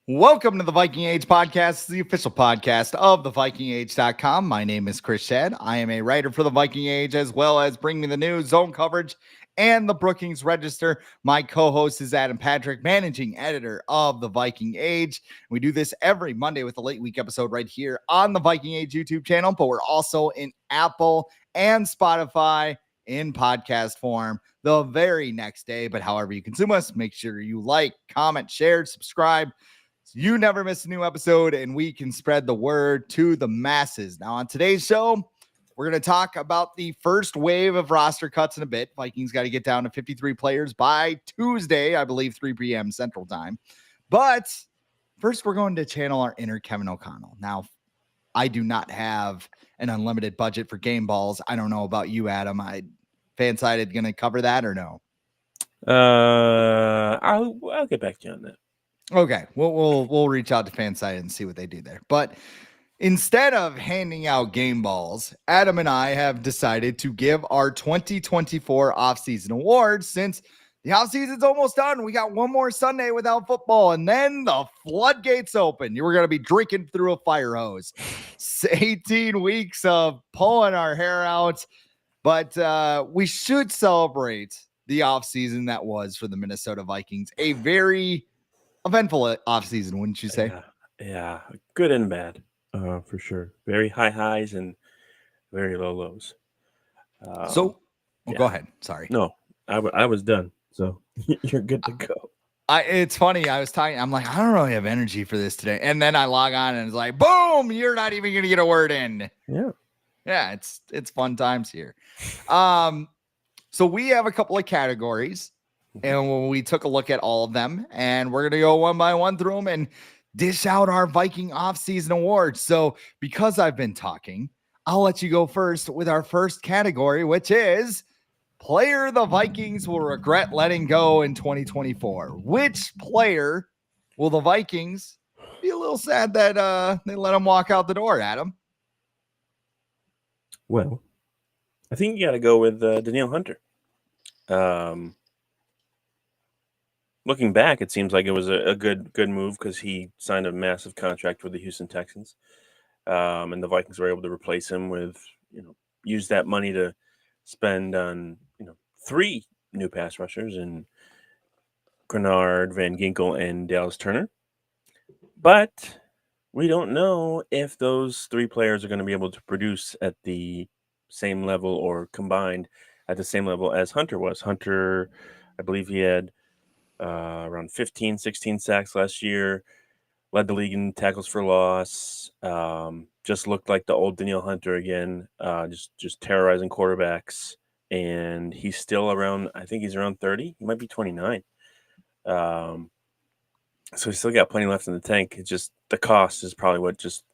Welcome to the Viking Age podcast, the official podcast of thevikingage.com. My name is Chris Schad. I am a writer for the Viking Age, as well as bring me the news, zone coverage, and the Brookings Register. My co-host is Adam Patrick, managing editor of the Viking Age. We do this every Monday with a late week episode right here on the Viking Age YouTube channel, but we're also in Apple and Spotify in podcast form the very next day. But however you consume us, make sure you like, comment, share, subscribe, so you never miss a new episode and we can spread the word to the masses. Now, on today's show, we're going to talk about the first wave of roster cuts in a bit. Vikings got to get down to 53 players by Tuesday, I believe 3 p.m. Central Time. But first, we're going to channel our inner Kevin O'Connell. Now, I do not have an unlimited budget for game balls. I don't know about you, Adam. Fansided going to cover that or no? I'll get back to you on that. Okay, we'll reach out to Fansided and see what they do there. But instead of handing out game balls, Adam and I have decided to give our 2024 offseason awards since the offseason's almost done. We got one more Sunday without football, and then the floodgates open. You were going to be drinking through a fire hose. It's 18 weeks of pulling our hair out, but we should celebrate the offseason that was for the Minnesota Vikings. A very eventful offseason, wouldn't you say? Yeah, good and bad, for sure. Very high highs and very low lows. Go ahead. Sorry. No, I was done, so you're good to go. It's funny. I was talking. I'm like, I don't really have energy for this today, and then I log on and it's like, boom! You're not even gonna get a word in. Yeah. It's fun times here. So we have a couple of categories. And when we took a look at all of them, and we're going to go one by one through them and dish out our Viking offseason awards. So because I've been talking, I'll let you go first with our first category, which is player the Vikings will regret letting go in 2024. Which player will the Vikings be a little sad that they let him walk out the door, Adam? Well, I think you got to go with Danielle Hunter. Looking back, it seems like it was a good move because he signed a massive contract with the Houston Texans, and the Vikings were able to replace him with, use that money to spend on, 3 new pass rushers in Grenard, Van Ginkel, and Dallas Turner. But we don't know if those 3 players are going to be able to produce at the same level or combined at the same level as Hunter was. Hunter, I believe he had around 15, 16 sacks last year, led the league in tackles for loss, just looked like the old Danielle Hunter again, just terrorizing quarterbacks. And he's still around, I think he's around 30. He might be 29. So he's still got plenty left in the tank. It's just the cost is probably what just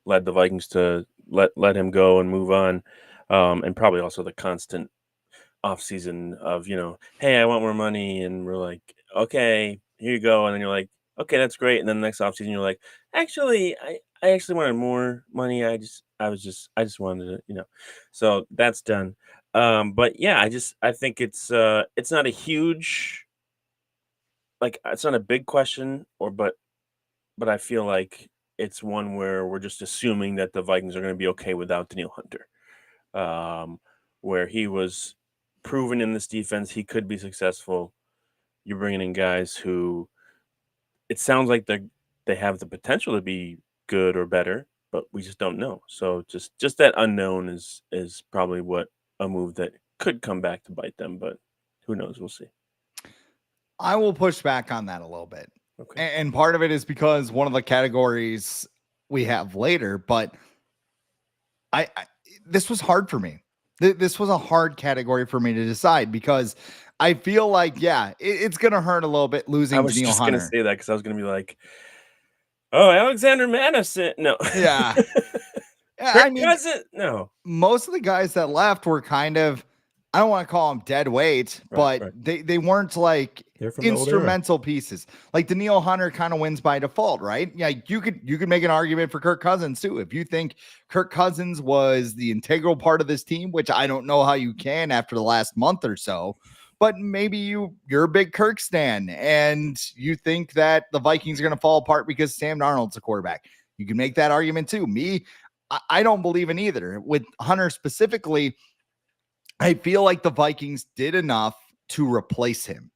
led the Vikings to let him go and move on. And probably also the constant offseason of, hey, I want more money, and we're like, okay, here you go, and then you're like, okay, that's great, and then the next offseason you're like, actually, I actually wanted more money. I just wanted to, so that's done. But yeah, I think it's not a huge, like, it's not a big question, but I feel like it's one where we're just assuming that the Vikings are going to be okay without Danielle Hunter, where he was proven in this defense he could be successful. You're bringing in guys who it sounds like they have the potential to be good or better, but we just don't know. So just that unknown is probably what a move that could come back to bite them, but who knows? We'll see. I will push back on that a little bit. Okay. And part of it is because one of the categories we have later, but I this was hard for me. This was a hard category for me to decide because I feel like, it's going to hurt a little bit losing Danielle Hunter. I was just going to say that because I was going to be like, oh, Alexander Madison. No. Yeah. No. Most of the guys that left were kind of, I don't want to call them dead weight, but they weren't like instrumental pieces. Like Danielle Hunter kind of wins by default, right? Yeah, you could make an argument for Kirk Cousins too. If you think Kirk Cousins was the integral part of this team, which I don't know how you can after the last month or so, But maybe you're a big Kirk stan and you think that the Vikings are going to fall apart because Sam Darnold's a quarterback. You can make that argument too. I don't believe in either. With Hunter specifically, I feel like the Vikings did enough to replace him.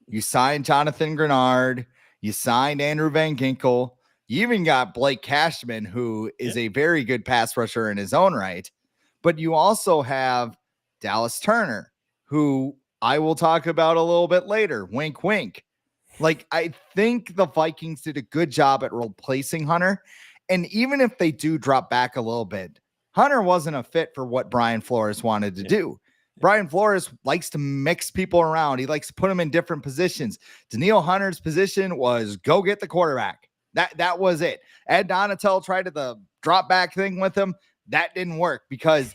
You signed Jonathan Grenard. You signed Andrew Van Ginkel. You even got Blake Cashman, who is a very good pass rusher in his own right. But you also have Dallas Turner, who I will talk about a little bit later. Wink, wink. Like, I think the Vikings did a good job at replacing Hunter. And even if they do drop back a little bit, Hunter wasn't a fit for what Brian Flores wanted to do. Brian Flores likes to mix people around. He likes to put them in different positions. Danielle Hunter's position was go get the quarterback. That was it. Ed Donatel tried the drop back thing with him. That didn't work because,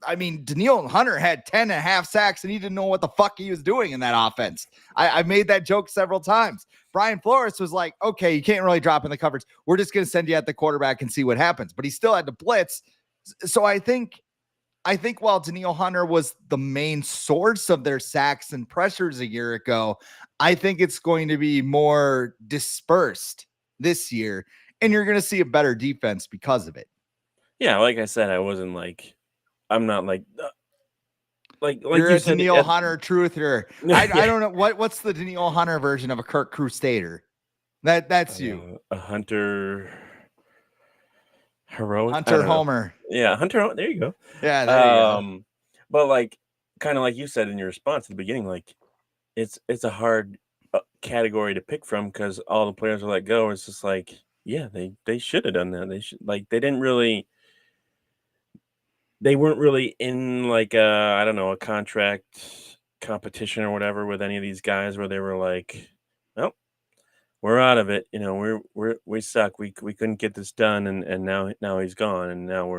I mean, Danielle Hunter had 10.5 sacks and he didn't know what the fuck he was doing in that offense. I made that joke several times. Brian Flores was like, okay, you can't really drop in the coverage. We're just going to send you at the quarterback and see what happens. But he still had to blitz. So I think while Danielle Hunter was the main source of their sacks and pressures a year ago, I think it's going to be more dispersed this year. And you're going to see a better defense because of it. Yeah, like I said, I'm not like you're a Danielle Hunter truther. I don't know what's the Danielle Hunter version of a Kirk Crusader. That's you. A Hunter heroic. Hunter Homer. Yeah, Hunter. There you go. Yeah, there you go. But like, kind of like you said in your response at the beginning, like it's a hard category to pick from because all the players are let go. It's just like, yeah, they should have done that. They should they weren't really in like a contract competition or whatever with any of these guys where they were like, well, we're out of it. You know, we suck. We couldn't get this done. And now he's gone. And now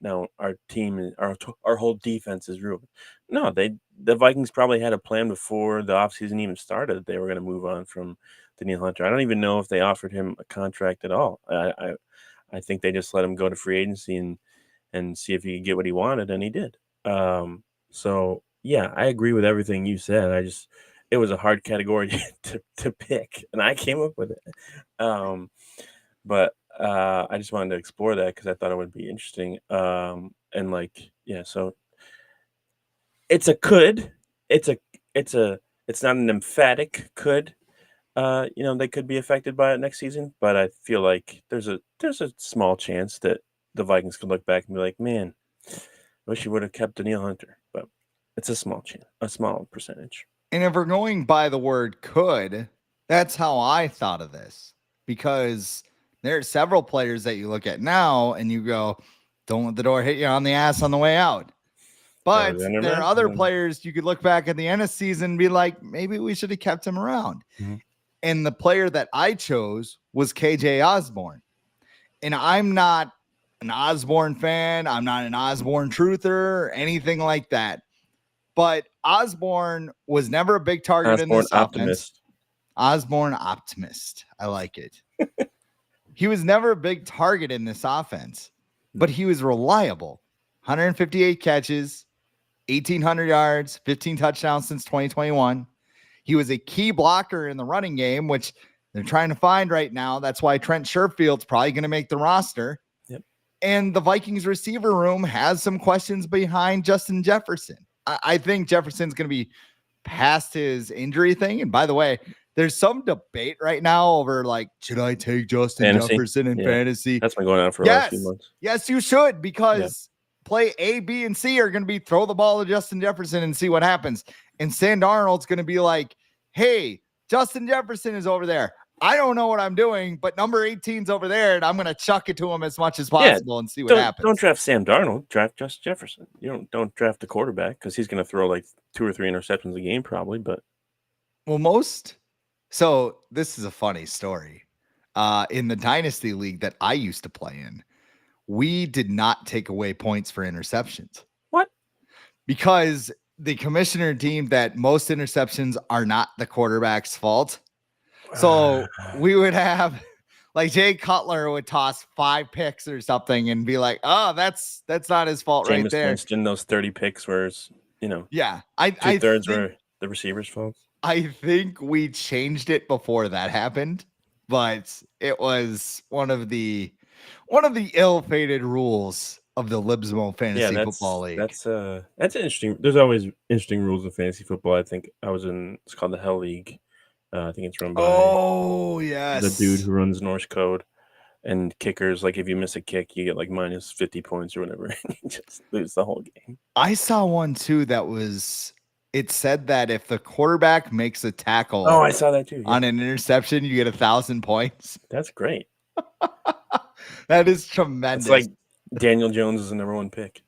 now our team, our whole defense is ruined. No, the Vikings probably had a plan before the offseason even started that they were going to move on from Danielle Hunter. I don't even know if they offered him a contract at all. I think they just let him go to free agency and see if he could get what he wanted, and he did. So yeah, I agree with everything you said. It was a hard category to pick, and I came up with it. But I just wanted to explore that because I thought it would be interesting. And so it's a could. It's not an emphatic could. They could be affected by it next season, but I feel like there's a small chance that the Vikings could look back and be like, man, I wish you would have kept Danielle Hunter, but it's a small chance, a small percentage. And if we're going by the word could, that's how I thought of this, because there are several players that you look at now and you go, don't let the door hit you on the ass on the way out. But there are other players you could look back at the end of the season and be like, maybe we should have kept him around. Mm-hmm. And the player that I chose was KJ Osborne. And I'm not an Osborne fan. I'm not an Osborne truther or anything like that. But Osborne was never a big target in this offense. Osborne optimist. I like it. He was never a big target in this offense, but he was reliable. 158 catches, 1,800 yards, 15 touchdowns since 2021. He was a key blocker in the running game, which they're trying to find right now. That's why Trent Sherfield's probably going to make the roster. Yep. And the Vikings receiver room has some questions behind Justin Jefferson. I think Jefferson's going to be past his injury thing. And by the way, there's some debate right now over like, should I take Justin Jefferson in fantasy? That's been going on for the last few months. Yes, you should, because play A, B, and C are going to be throw the ball to Justin Jefferson and see what happens. And Sam Darnold's going to be like, hey, Justin Jefferson is over there. I don't know what I'm doing, but number 18's over there, and I'm going to chuck it to him as much as possible and see what happens. Don't draft Sam Darnold. Draft Justin Jefferson. You don't draft the quarterback because he's going to throw like 2 or 3 interceptions a game probably. But so this is a funny story. In the Dynasty League that I used to play in, we did not take away points for interceptions. What? Because the commissioner deemed that most interceptions are not the quarterback's fault. So we would have like Jay Cutler would toss 5 picks or something and be like, oh, that's not his fault. Jameis right there. Winston, those 30 picks where it's, yeah, I 2/3 were the receivers' faults? I think we changed it before that happened, but it was one of the ill-fated rules of the Libsmo Yeah, Fantasy Football League. that's interesting. There's always interesting rules of fantasy football. I think it's called the Hell League. I think it's run by Oh, the dude yes. who runs Norse Code. And kickers, like if you miss a kick, you get like minus 50 points or whatever. And you just lose the whole game. I saw one too it said that if the quarterback makes a Oh, tackle I saw that too. Yeah. on an interception, you get 1,000 points. That's great. That is It's tremendous. like Daniel Jones is the number one pick.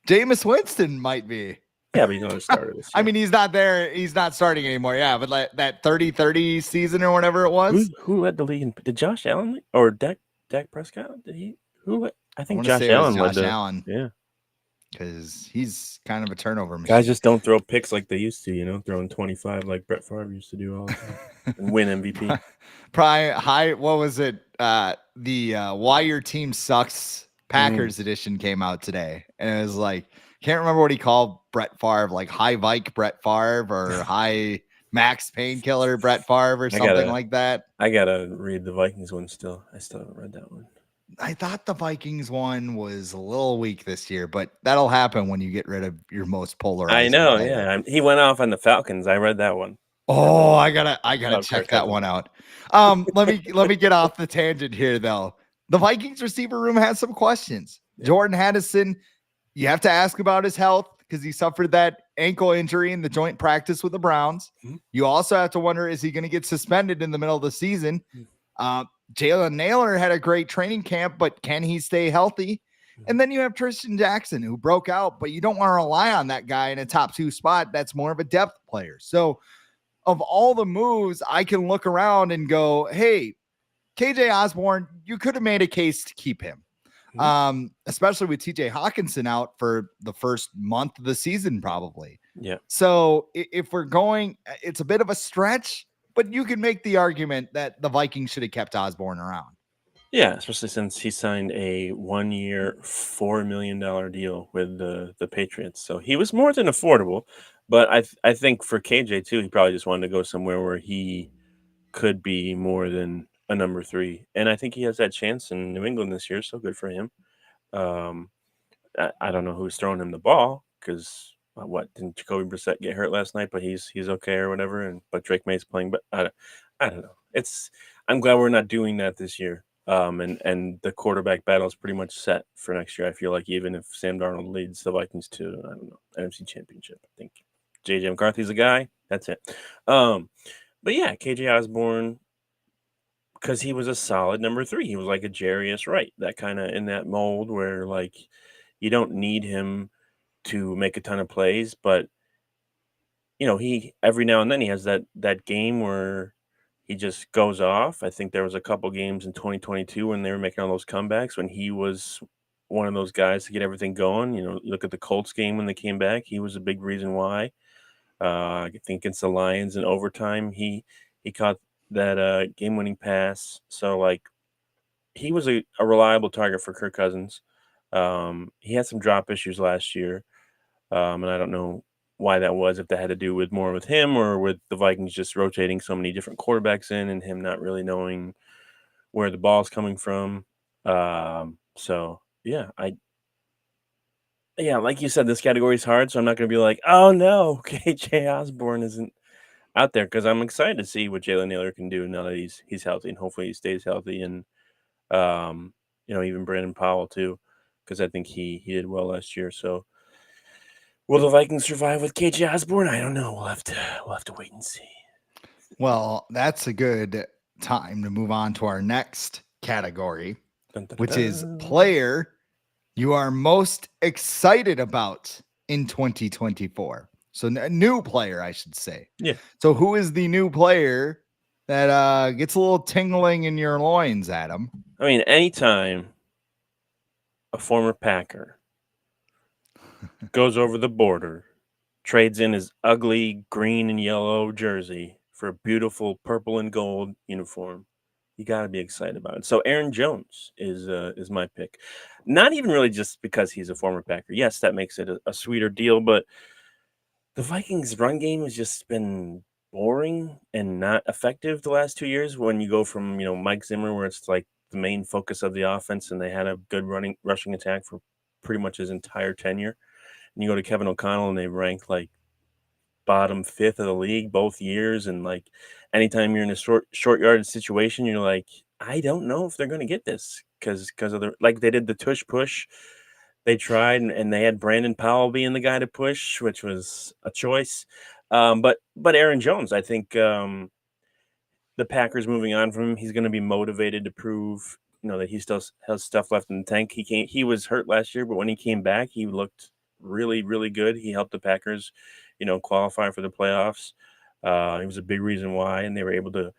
Jameis Winston might be. Yeah, but he's not a starter this year. I mean, he's not there. He's not starting anymore. Yeah, but like that 30-30 season or whatever it was. Who led the league? Did Josh Allen lead? Or Dak Prescott? Did he? Who led? I think wanna Josh say it was Allen led Josh the. Allen. Yeah. Because he's kind of a turnover machine. Guys just don't throw picks like they used to, throwing 25 like Brett Favre used to do all the time and win MVP. Probably what was it? The Why Your Team Sucks Packers edition came out today. And it was like, can't remember what he called Brett Favre, like High Vike Brett Favre or High Max Painkiller Brett Favre or something like that. I gotta read the Vikings one still. I still haven't read that one. I thought the Vikings one was a little weak this year, but that'll happen when you get rid of your most polarizing I know, player. yeah. He went off on the Falcons. I read that one. Oh, I gotta check that one out. Let me get off the tangent here though. The Vikings receiver room has some questions. Yeah. Jordan Addison, you have to ask about his health because he suffered that ankle injury in the joint practice with the Browns. Mm-hmm. You also have to wonder, is he going to get suspended in the middle of the season? Jalen Naylor had a great training camp, but can he stay healthy? And then you have Tristan Jackson, who broke out, but you don't want to rely on that guy in a top 2 spot. That's more of a depth player. So of all the moves, I can look around and go, hey, KJ Osborne, you could have made a case to keep him. Especially with TJ Hawkinson out for the first month of the season, probably. Yeah. So if we're going, it's a bit of a stretch, but you can make the argument that the Vikings should have kept Osborne around. Yeah, especially since he signed a 1-year, $4 million deal with the Patriots. So he was more than affordable. But I think for KJ, too, he probably just wanted to go somewhere where he could be more than a number 3. And I think he has that chance in New England this year, so good for him. I don't know who's throwing him the ball because didn't Jacoby Brissett get hurt last night? But he's okay or whatever. But Drake May's playing. But I don't know. I'm glad we're not doing that this year. And the quarterback battle is pretty much set for next year. I feel like even if Sam Darnold leads the Vikings to, I don't know, NFC Championship, I think JJ McCarthy's a guy. That's it. But yeah, KJ Osborne, because he was a solid number 3. He was like a Jarius Wright, that kind of in that mold where like you don't need him to make a ton of plays, but he every now and then he has that game where he just goes off. I think there was a couple games in 2022 when they were making all those comebacks when he was one of those guys to get everything going. Look at the Colts game when they came back. He was a big reason why. I think against the Lions in overtime, he caught that game-winning pass. So, like, he was a reliable target for Kirk Cousins. He had some drop issues last year, and I don't know why that was, if that had to do with more with him or with the Vikings just rotating so many different quarterbacks in and him not really knowing where the ball's coming from. So yeah, like you said, this category is hard, so I'm not going to be like, oh no, KJ Osborne isn't out there, because I'm excited to see what Jalen Naylor can do now that he's healthy, and hopefully he stays healthy, and even Brandon Powell too, because I think he did well last year. So will the Vikings survive with KJ Osborne? I don't know. We'll have to wait and see. Well, that's a good time to move on to our next category, which is player you are most excited about in 2024. So a new player, I should say. Yeah. So who is the new player that gets a little tingling in your loins, Adam? I mean, anytime a former Packer goes over the border, trades in his ugly green and yellow jersey for a beautiful purple and gold uniform, you got to be excited about it. So Aaron Jones is my pick. Not even really just because he's a former Packer. Yes, that makes it a sweeter deal, but The Vikings' run game has just been boring and not effective the last 2 years. When you go from Mike Zimmer, where it's like the main focus of the offense, and they had a good rushing attack for pretty much his entire tenure, and you go to Kevin O'Connell, and they rank like bottom fifth of the league both years, and like anytime you're in a short yardage situation, you're like, I don't know if they're going to get this because of the like they did the tush push. They tried, and they had Brandon Powell being the guy to push, which was a choice. But Aaron Jones, I think the Packers moving on from him, he's going to be motivated to prove that he still has stuff left in the tank. He was hurt last year, but when he came back, he looked really, really good. He helped the Packers, qualify for the playoffs. He was a big reason why, and they were able to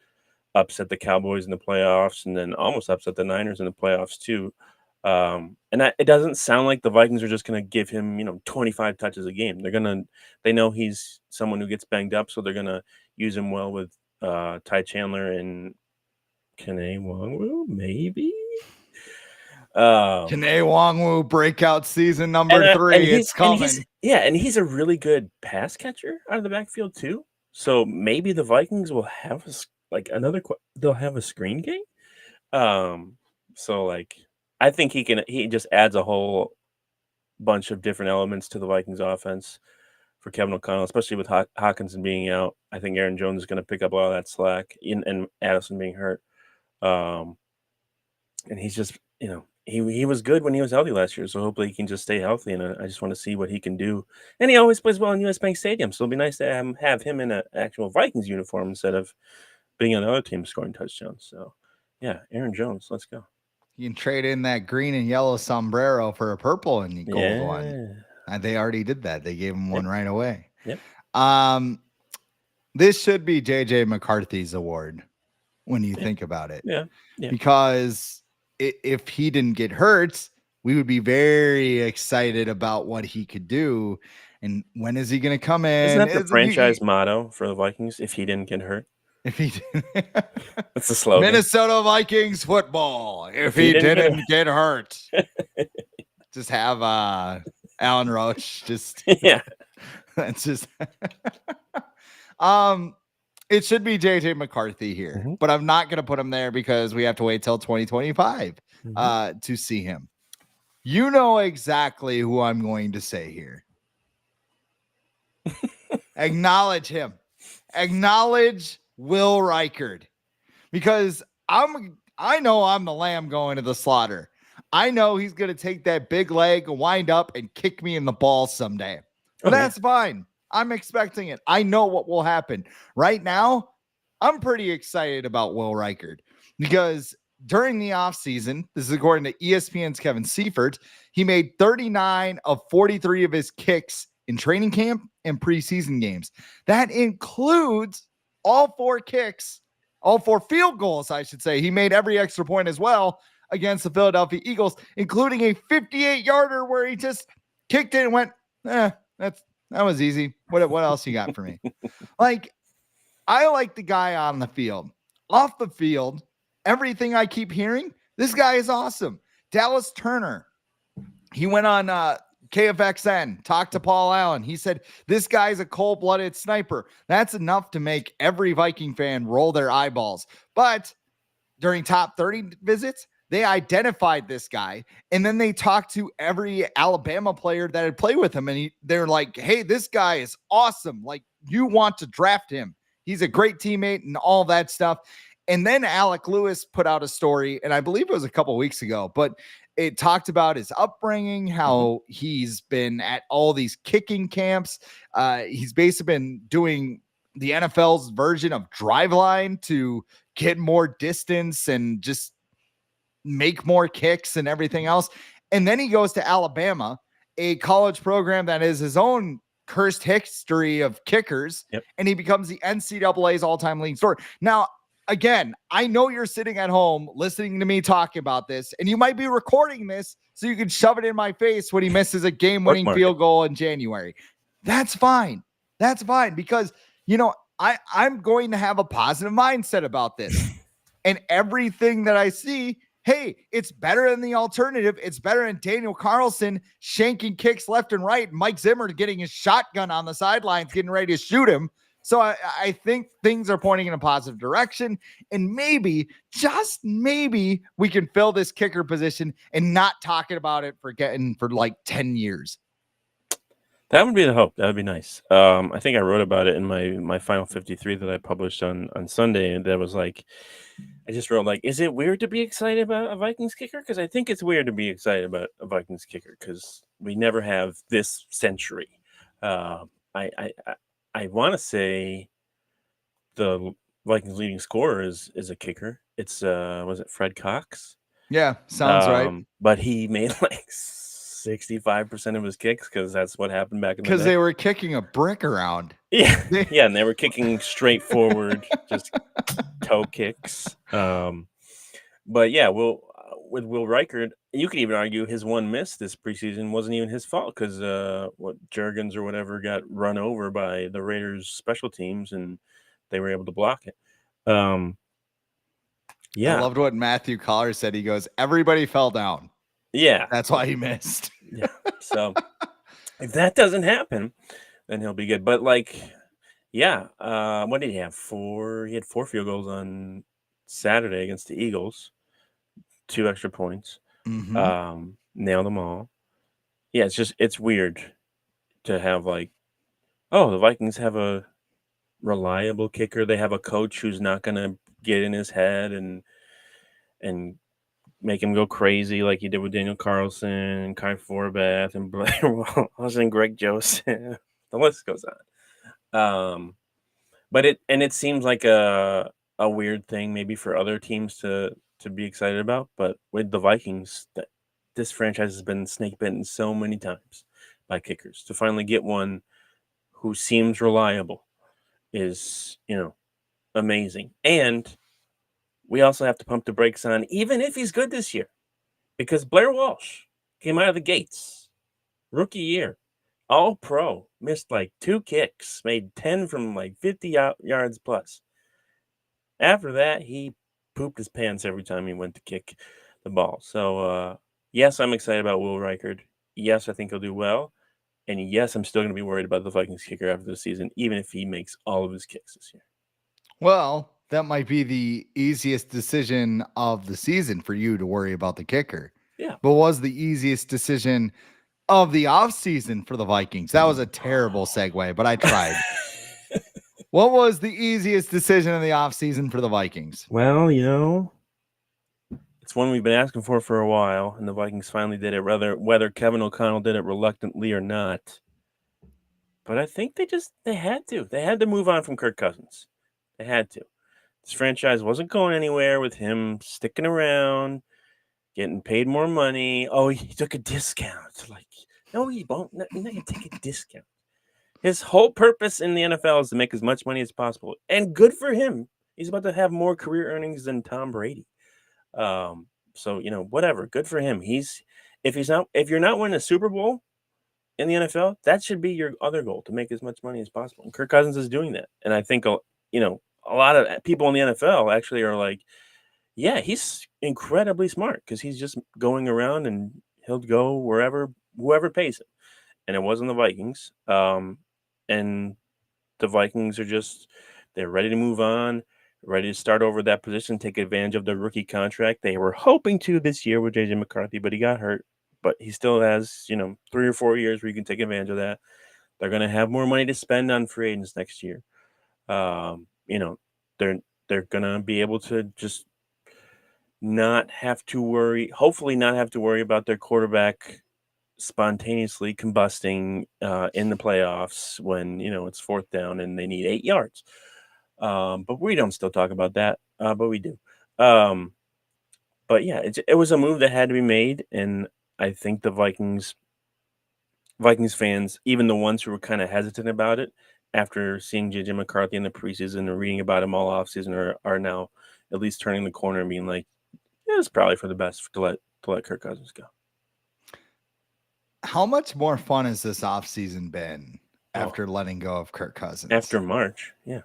upset the Cowboys in the playoffs, and then almost upset the Niners in the playoffs too. It doesn't sound like the Vikings are just going to give him, 25 touches a game. They know he's someone who gets banged up, so they're going to use him well with Ty Chandler and Kene Nwangwu, maybe. Kene Nwangwu breakout season number 3. It's coming. And he's a really good pass catcher out of the backfield too. So maybe the Vikings will have they'll have a screen game. So like I think he just adds a whole bunch of different elements to the Vikings offense for Kevin O'Connell, especially with Hawkinson being out. I think Aaron Jones is going to pick up a lot of that slack, and Addison being hurt. And he's just, he was good when he was healthy last year, so hopefully he can just stay healthy, and I just want to see what he can do. And he always plays well in US Bank Stadium, so it'll be nice to have him in an actual Vikings uniform instead of being on the other team scoring touchdowns. So, yeah, Aaron Jones, let's go. You can trade in that green and yellow sombrero for a purple and gold one. They already did that. They gave him one right away. Yep. This should be JJ McCarthy's award when you think about it. Yeah. Because if he didn't get hurt, we would be very excited about what he could do. And when is he going to come in? Isn't that the franchise motto for the Vikings? If he didn't get hurt. If he didn't. That's the slogan. Minnesota Vikings football. If he didn't get hurt. Just have Alan Roach. Just yeah. That's just it should be JJ McCarthy here, but I'm not going to put him there because we have to wait till 2025 to see him. You know exactly who I'm going to say here. Acknowledge him. Acknowledge Will Reichard, because I know I'm the lamb going to the slaughter. I know he's going to take that big leg, wind up, and kick me in the balls someday. But that's fine. I'm expecting it. I know what will happen. Right now, I'm pretty excited about Will Reichard because during the offseason, this is according to ESPN's Kevin Seifert, he made 39 of 43 of his kicks in training camp and preseason games. That includes all 4 kicks, all 4 field goals, I should say. He made every extra point as well against the Philadelphia Eagles, including a 58-yarder where he just kicked it and went, that was easy. What else you got for me? Like, I like the guy on the field. Off the field, everything I keep hearing, this guy is awesome. Dallas Turner, he went on KFXN, talked to Paul Allen. He said, this guy's a cold-blooded sniper. That's enough to make every Viking fan roll their eyeballs. But during top 30 visits, they identified this guy, and then they talked to every Alabama player that had played with him, and they're like, hey, this guy is awesome. Like, you want to draft him. He's a great teammate and all that stuff. And then Alec Lewis put out a story, and I believe it was a couple weeks ago, but it talked about his upbringing, how he's been at all these kicking camps. He's basically been doing the NFL's version of driveline to get more distance and just make more kicks and everything else. And then he goes to Alabama, a college program that is his own cursed history of kickers. And he becomes the NCAA's all-time leading scorer. Now, again, I know you're sitting at home listening to me talking about this, and you might be recording this so you can shove it in my face when he misses a game-winning field goal in January. That's fine. That's fine because, I'm going to have a positive mindset about this. And everything that I see hey, it's better than the alternative. It's better than Daniel Carlson shanking kicks left and right. Mike Zimmer getting his shotgun on the sidelines, getting ready to shoot him. So I think things are pointing in a positive direction. And maybe, just maybe, we can fill this kicker position and not talking about it for 10 years. That would be the hope. That would be nice. I think I wrote about it in my final 53 that I published on Sunday, and that was like, I just wrote like, is it weird to be excited about a Vikings kicker? Because I think it's weird to be excited about a Vikings kicker because we never have this century. I want to say the Vikings leading scorer is a kicker. It's was it Fred Cox? Yeah, sounds right. But he made like 65% of his kicks because that's what happened back in the day. Because they were kicking a brick around. Yeah, yeah, and they were kicking straight forward, just toe kicks. But yeah, with Will Reichard, you could even argue his one miss this preseason wasn't even his fault because what Jurgens or whatever got run over by the Raiders special teams and they were able to block it. Yeah, I loved what Matthew Collar said. He goes, everybody fell down. Yeah, that's why he missed. Yeah, so if that doesn't happen, then he'll be good. But like, yeah, what did he have? He had 4 field goals on Saturday against the Eagles, 2 extra points. Mm-hmm. Nailed them all. Yeah, it's weird to have like, oh, the Vikings have a reliable kicker. They have a coach who's not gonna get in his head and make him go crazy like he did with Daniel Carlson, Kai Forbath, and Blair Walsh and Greg Joseph. The list goes on. But it seems like a weird thing maybe for other teams to be excited about. But with the Vikings, this franchise has been snake bitten so many times by kickers. To finally get one who seems reliable is, amazing. And we also have to pump the brakes on, even if he's good this year, because Blair Walsh came out of the gates, rookie year, all pro, missed like 2 kicks, made 10 from like 50 yards plus. After that, he pooped his pants every time he went to kick the ball. So, yes, I'm excited about Will Reichard. Yes, I think he'll do well. And yes, I'm still going to be worried about the Vikings kicker after the season, even if he makes all of his kicks this year. Well, that might be the easiest decision of the season for you to worry about the kicker. Yeah. But was the easiest decision of the offseason for the Vikings? That was a terrible segue, but I tried. What was the easiest decision in the offseason for the Vikings? Well, it's one we've been asking for a while, and the Vikings finally did it, whether Kevin O'Connell did it reluctantly or not. But I think they had to. They had to move on from Kirk Cousins. They had to. This franchise wasn't going anywhere with him sticking around, getting paid more money. Oh, he took a discount. Like, no, he won't. You're not going to take a discount. His whole purpose in the NFL is to make as much money as possible. And good for him. He's about to have more career earnings than Tom Brady. So, whatever. Good for him. If you're not winning a Super Bowl in the NFL, that should be your other goal, to make as much money as possible. And Kirk Cousins is doing that. And I think, a lot of people in the NFL actually are like, yeah, he's incredibly smart because he's just going around and he'll go wherever, whoever pays him. And it wasn't the Vikings. And the Vikings are they're ready to move on, ready to start over that position, take advantage of the rookie contract. They were hoping to this year with J.J. McCarthy, but he got hurt. But he still has, 3 or 4 years where you can take advantage of that. They're going to have more money to spend on free agents next year. They're going to be able to just not have to worry, hopefully not have to worry about their quarterback spontaneously combusting in the playoffs when, it's 4th down and they need 8 yards. But we don't still talk about that, but we do. But yeah, it was a move that had to be made, and I think the Vikings fans, even the ones who were kind of hesitant about it after seeing J.J. McCarthy in the preseason and reading about him all offseason, are now at least turning the corner and being like, yeah, it's probably for the best to let Kirk Cousins go. How much more fun has this offseason been after letting go of Kirk Cousins? After March, yeah.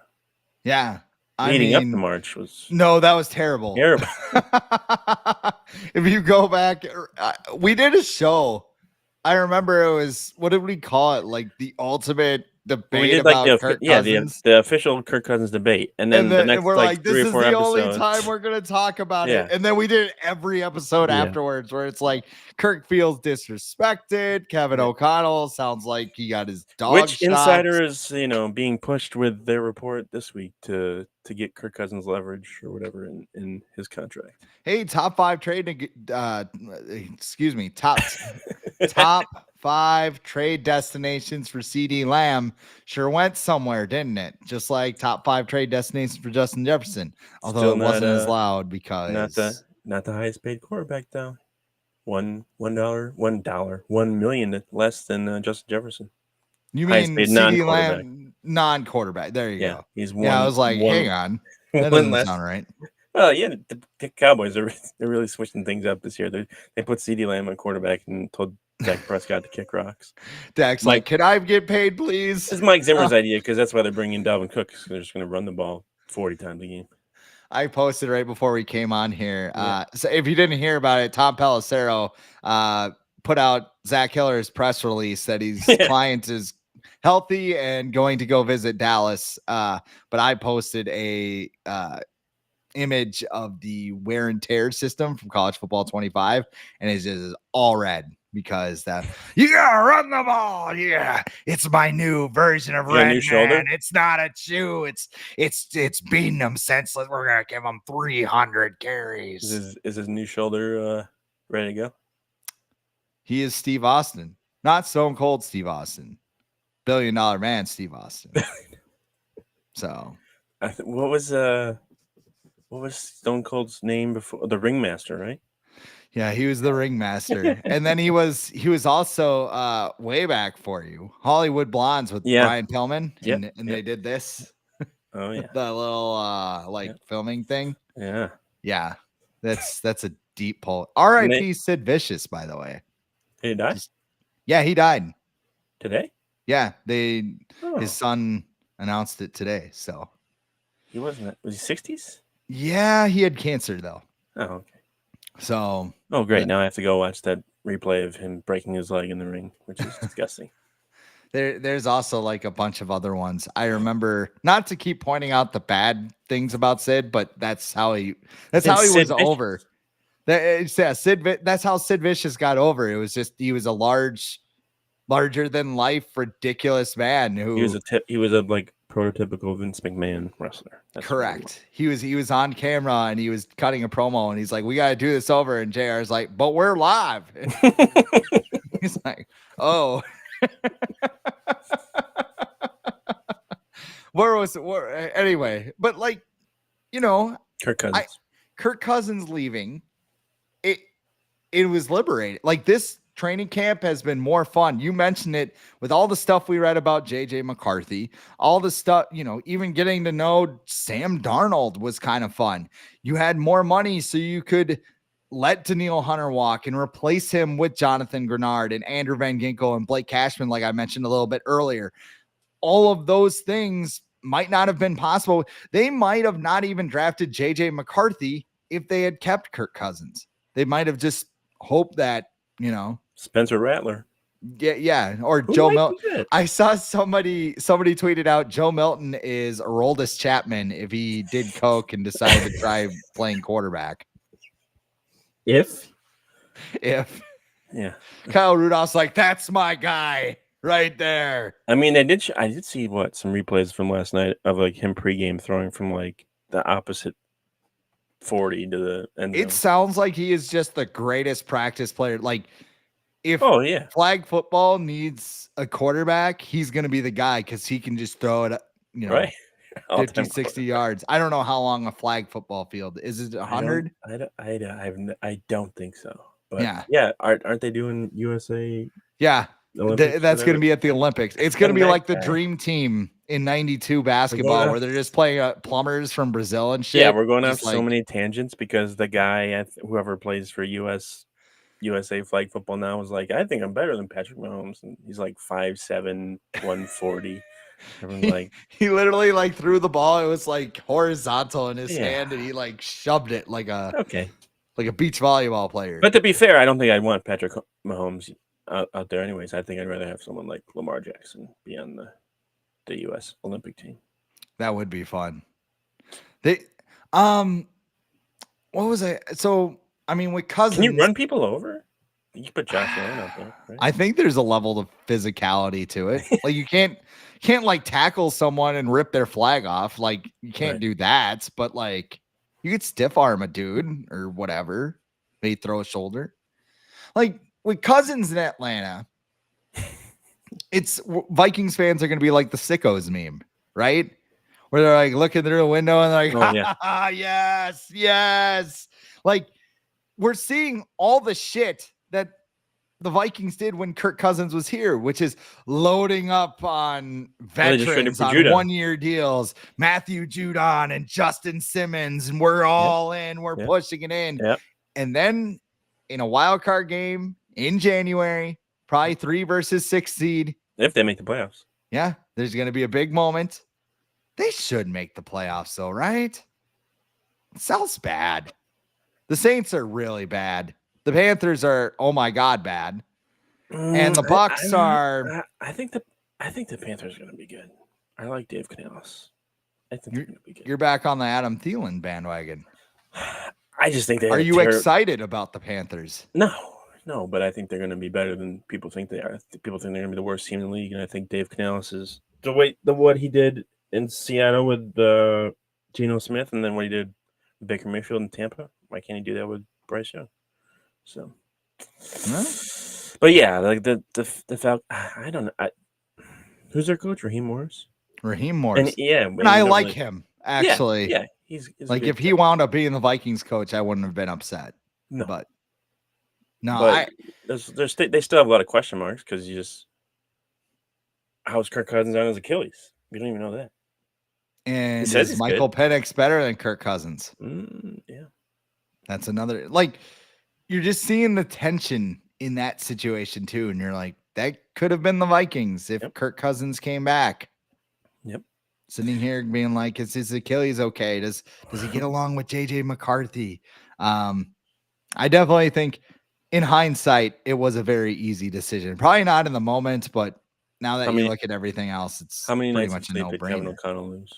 Yeah. leading up to March was no, that was terrible. terrible. If you go back, we did a show. I remember it was, what did we call it? Like the ultimate We debate did like about Kirk the Cousins. the official Kirk Cousins debate, and And then the then next we're like like, 3 this or is 4 the only episodes. time we're going to talk about Yeah. it. And then we did it every episode Yeah. afterwards where it's like Kirk feels disrespected. Kevin O'Connell sounds like he got his dog Which shots. insider is, being pushed with their report this week to get Kirk Cousins leverage or whatever in his contract? Hey, top 5 trade, top 5 trade destinations for CD Lamb sure went somewhere, didn't it? Just like top 5 trade destinations for Justin Jefferson, although Still it wasn't not, as loud because not the highest paid quarterback though. $1 million less than Justin Jefferson. you Highest mean paid CD non-quarterback. Lamb non-quarterback. There you Yeah, go. he's Yeah, I was like, hang on, that doesn't less. sound right. Well, yeah, the Cowboys they're really switching things up this year. They put CD Lamb on quarterback and told Dak Prescott to kick rocks. Dak's like, can I get paid, please? It's Mike Zimmer's idea because that's why they're bringing Dalvin Cook. Because they're just going to run the ball 40 times a game. I posted right before we came on here. Yeah. So if you didn't hear about it, Tom Pelissero put out Zach Hiller's press release that his client is healthy and going to go visit Dallas. But I posted a image of the wear and tear system from College Football 25, and it's just all red because you gotta run the ball. Yeah, it's my new version of red. New shoulder? It's not a chew. It's beating them senseless. We're gonna give them 300 carries. Is his new shoulder ready to go? He is Steve Austin, not Stone Cold Steve Austin, $1 billion man Steve Austin. So, what was Stone Cold's name before? The Ringmaster, right? Yeah, he was the ringmaster. And then he was also way back for you, Hollywood Blondes with Brian Pillman. And they did this. Oh yeah. The little filming thing. Yeah. Yeah. That's a deep pull. R.I.P. Sid Vicious, by the way. Did he die? Yeah, he died. Today? Yeah. His son announced it today. So he wasn't. Was he 60s? Yeah, he had cancer though. Oh, okay. So great. Now I have to go watch that replay of him breaking his leg in the ring, which is disgusting. There's also like a bunch of other ones. I remember, not to keep pointing out the bad things about Sid, but that's how he was over. That's how Sid Vicious got over. It was just he was a larger than life, ridiculous man who he was a prototypical Vince McMahon wrestler. That's correct. He was on camera and he was cutting a promo and he's like, "We got to do this over." And JR's like, "But we're live." He's like, "Oh." Anyway, but Kirk Cousins leaving, it was liberating. Like, this training camp has been more fun. You mentioned it with all the stuff we read about JJ McCarthy, all the stuff, even getting to know Sam Darnold was kind of fun. You had more money so you could let Danielle Hunter walk and replace him with Jonathan Grenard and Andrew Van Ginkel and Blake Cashman, like I mentioned a little bit earlier. All of those things might not have been possible. They might have not even drafted JJ McCarthy if they had kept Kirk Cousins. They might have just hoped that, Spencer Rattler. Yeah. Or Joe Milton. I saw somebody tweeted out Joe Milton is Aroldis Chapman if he did coke and decided to try playing quarterback. If Kyle Rudolph's like, that's my guy right there. I mean, I did see some replays from last night of him pregame throwing from the opposite 40 to the end zone. It sounds like he is just the greatest practice player. Like, if flag football needs a quarterback, he's going to be the guy because he can just throw it, right. 50, 60 yards. I don't know how long a flag football field is. It 100? I don't think so. But yeah. Aren't they doing USA? Yeah. That's going to be at the Olympics. It's going to be like the dream team in 92 basketball where they're just playing plumbers from Brazil and shit. Yeah, we're going off so many tangents because the guy, whoever plays for USA flag football now, was like, I think I'm better than Patrick Mahomes. And he's like 5'7", 140. Everyone's like, he literally like threw the ball. It was like horizontal in his Yeah. hand, and he like shoved it like a okay. beach volleyball player. But to be fair, I don't think I'd want Patrick Mahomes out there anyways. I think I'd rather have someone like Lamar Jackson be on the U.S. Olympic team. That would be fun. They, what was I? So I mean, with Cousins, Can you run people over? You can put Josh Allen out there, right? I think there's a level of physicality to it. Like you can't like tackle someone and rip their flag off. Like you can't Right. do that. But like you could stiff arm a dude or whatever. Maybe throw a shoulder. Like with Cousins in Atlanta, it's Vikings fans are going to be like the sickos meme, right? Where they're like looking through a window and they're like, yes, yes. Like we're seeing all the shit that the Vikings did when Kirk Cousins was here, which is loading up on veterans on Judon. 1-year deals, Matthew Judon and Justin Simmons, and we're all in, we're pushing it in. Yep. And then in a wild card game in January, probably 3 versus 6 seed. If they make the playoffs. Yeah, there's going to be a big moment. They should make the playoffs though, right? It sounds bad. The Saints are really bad. The Panthers are, oh my God, bad. And the Bucks are. I think the Panthers are going to be good. I like Dave Canales. I think they're going to be good. You're back on the Adam Thielen bandwagon. I just think they are. You excited about the Panthers? No, but I think they're going to be better than people think they are. People think they're going to be the worst team in the league, and I think Dave Canales is what he did in Seattle with Geno Smith, and then what he did with Baker Mayfield in Tampa. Why can't he do that with Bryce Young? So, but yeah, like the Falcons. I don't know. Who's their coach? Raheem Morris. And I like him actually. Yeah, he's like if he wound up being the Vikings coach, I wouldn't have been upset. No, but they still have a lot of question marks because how's Kirk Cousins on his Achilles? We don't even know that. And is Michael Penix better than Kirk Cousins? Yeah, that's another. Like you're just seeing the tension in that situation too, and you're like, that could have been the Vikings if Kirk Cousins came back. Yep. Sitting here being like, is his Achilles okay? Does he get along with JJ McCarthy? I definitely think in hindsight, it was a very easy decision. Probably not in the moment, but now that you look at everything else, it's pretty much a no-brainer. Kevin O'Connell lose?